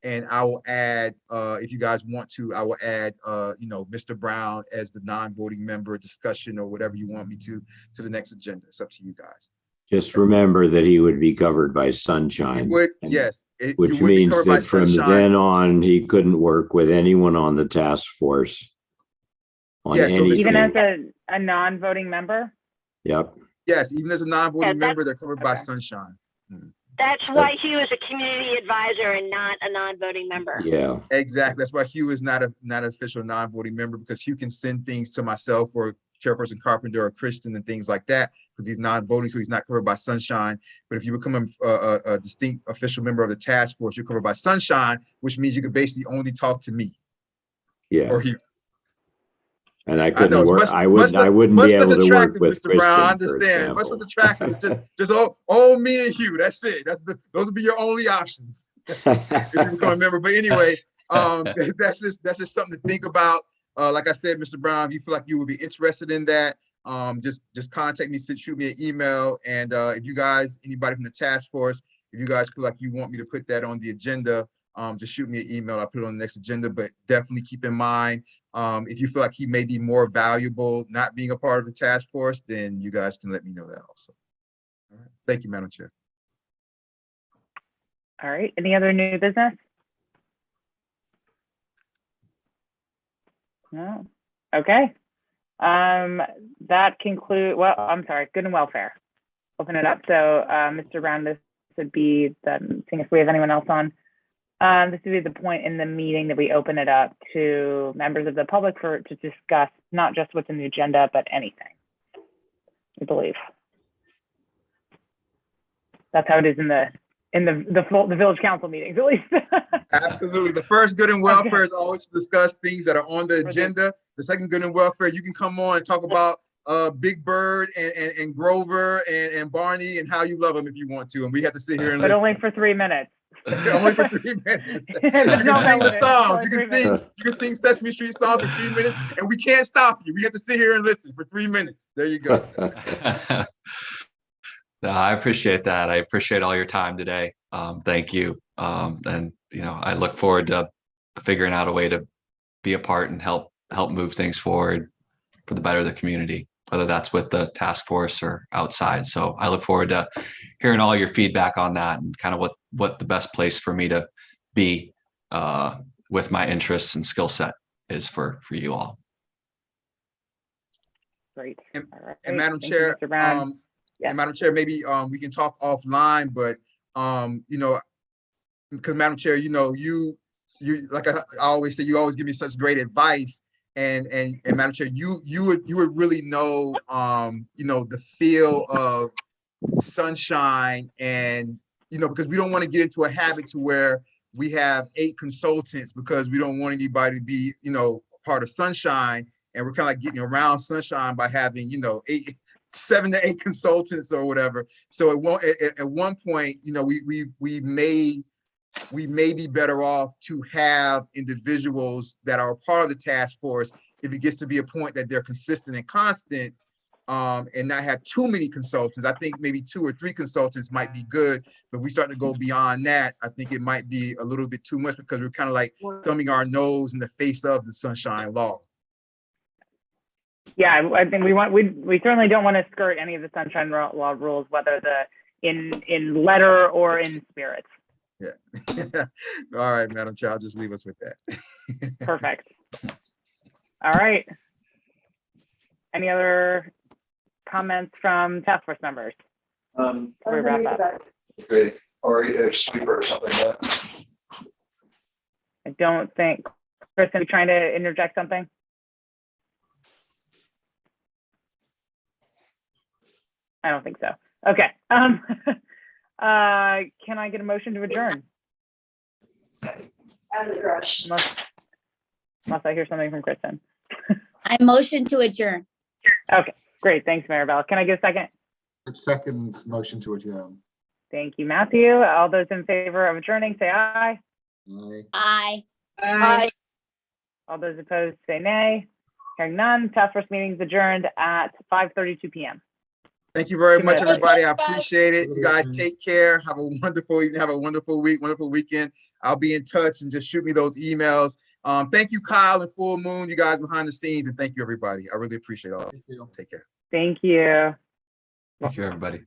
And I will add, if you guys want to, I will add, Mr. Brown as the non-voting member discussion or whatever you want me to the next agenda. It's up to you guys. Just remember that he would be covered by sunshine. He would, and- yes. Which means that from then on, he couldn't work with anyone on the task force. On Yeah, so anything. Even as a non-voting member? Yep. Yes, even as a non-voting Yeah, member, they're covered by okay. sunshine. That's why Hugh is a community advisor and not a non-voting member. Yeah. Exactly. That's why Hugh is not an official non-voting member, because Hugh can send things to myself or Chairperson Carpenter or Christian and things like that, because he's non-voting, so he's not covered by sunshine. But if you become a distinct official member of the task force, you're covered by sunshine, which means you can basically only talk to me Yeah. or Hugh. And I I couldn't know it's work. much, I wouldn't be able to work with Mr. Brown. I Christian, for understand. Much less example. attractive. It's just all me and Hugh. That's it. Those would be your only options if you become a member. But anyway, that's just something to think about. Like I said, Mr. Brown, if you feel like you would be interested in that, just contact me, shoot me an email. And if you guys, anybody from the task force, if you guys feel like you want me to put that on the agenda, just shoot me an email. I'll put it on the next agenda. But definitely keep in mind, if you feel like he may be more valuable not being a part of the task force, then you guys can let me know that also. All right. Thank you, Madam Chair. All right, any other new business? No, okay. That concludes, well, I'm sorry, good and welfare. Open it up. So Mr. Brown, this would be the, seeing if we have anyone else on. This would be the point in the meeting that we open it up to members of the public to discuss not just what's in the agenda, but anything, I believe. That's how it is in the village council meetings, at least. Absolutely. The first good and welfare Okay. is always to discuss things that are on the agenda. The second good and welfare, you can come on and talk about Big Bird and Grover and Barney and how you love them if you want to. And we have to sit here and But listen. only for 3 minutes. Only for 3 minutes. You There's can no sing the limit. songs. It's You only 3 can minutes. sing Sesame Street song for 3 minutes, and we can't stop you. We have to sit here and listen for 3 minutes. There you go. No, I appreciate that. I appreciate all your time today. Thank you. And I look forward to figuring out a way to be a part and help move things forward for the better of the community, whether that's with the task force or outside. So I look forward to hearing all your feedback on that and kind of what the best place for me to be with my interests and skill set is for you all. Great. And- All right. And Madam Thank you, Chair, Mr. Brown. Yeah. and Madam Chair, maybe we can talk offline, but because Madam Chair, you like I always say, you always give me such great advice. And Madam Chair, you would really know the feel of sunshine, and because we don't want to get into a habit to where we have 8 consultants, because we don't want anybody to be part of sunshine, and we're kind of like getting around sunshine by having 7 to 8 consultants or whatever. So at one point, we may be better off to have individuals that are a part of the task force if it gets to be a point that they're consistent and constant, and not have too many consultants. I think maybe 2 or 3 consultants might be good, but if we start to go beyond that, I think it might be a little bit too much, because we're kind of like thumbing our nose in the face of the sunshine law. Yeah, I think we certainly don't want to skirt any of the sunshine law rules, whether in letter or in spirit. Yeah. All right, Madam Chair, I'll just leave us with that. Perfect. All right. Any other comments from task force members? Before we wrap up? Or a sweeper or something like that. I don't think Kristen, you trying to interject something? I don't think so. Okay. Can I get a motion to adjourn? Out of the rush. Unless I hear something from Kristen. I motion to adjourn. Okay, great. Thanks, Maribel. Can I get a second? Second motion to adjourn. Thank you, Matthew. All those in favor of adjourning, say aye. Aye. Aye. All those opposed, say nay. Hearing none, task force meeting's adjourned at 5:32 p.m. Thank you very much, Good. everybody. I Thanks, guys. appreciate it. You guys take care. Have a wonderful evening. Have a wonderful week, wonderful weekend. I'll be in touch and just shoot me those emails. Thank you, Kyle and Full Moon, you guys behind the scenes, and thank you, everybody. I really appreciate all of Thank you. you. Take care. Thank you. Thank you, everybody.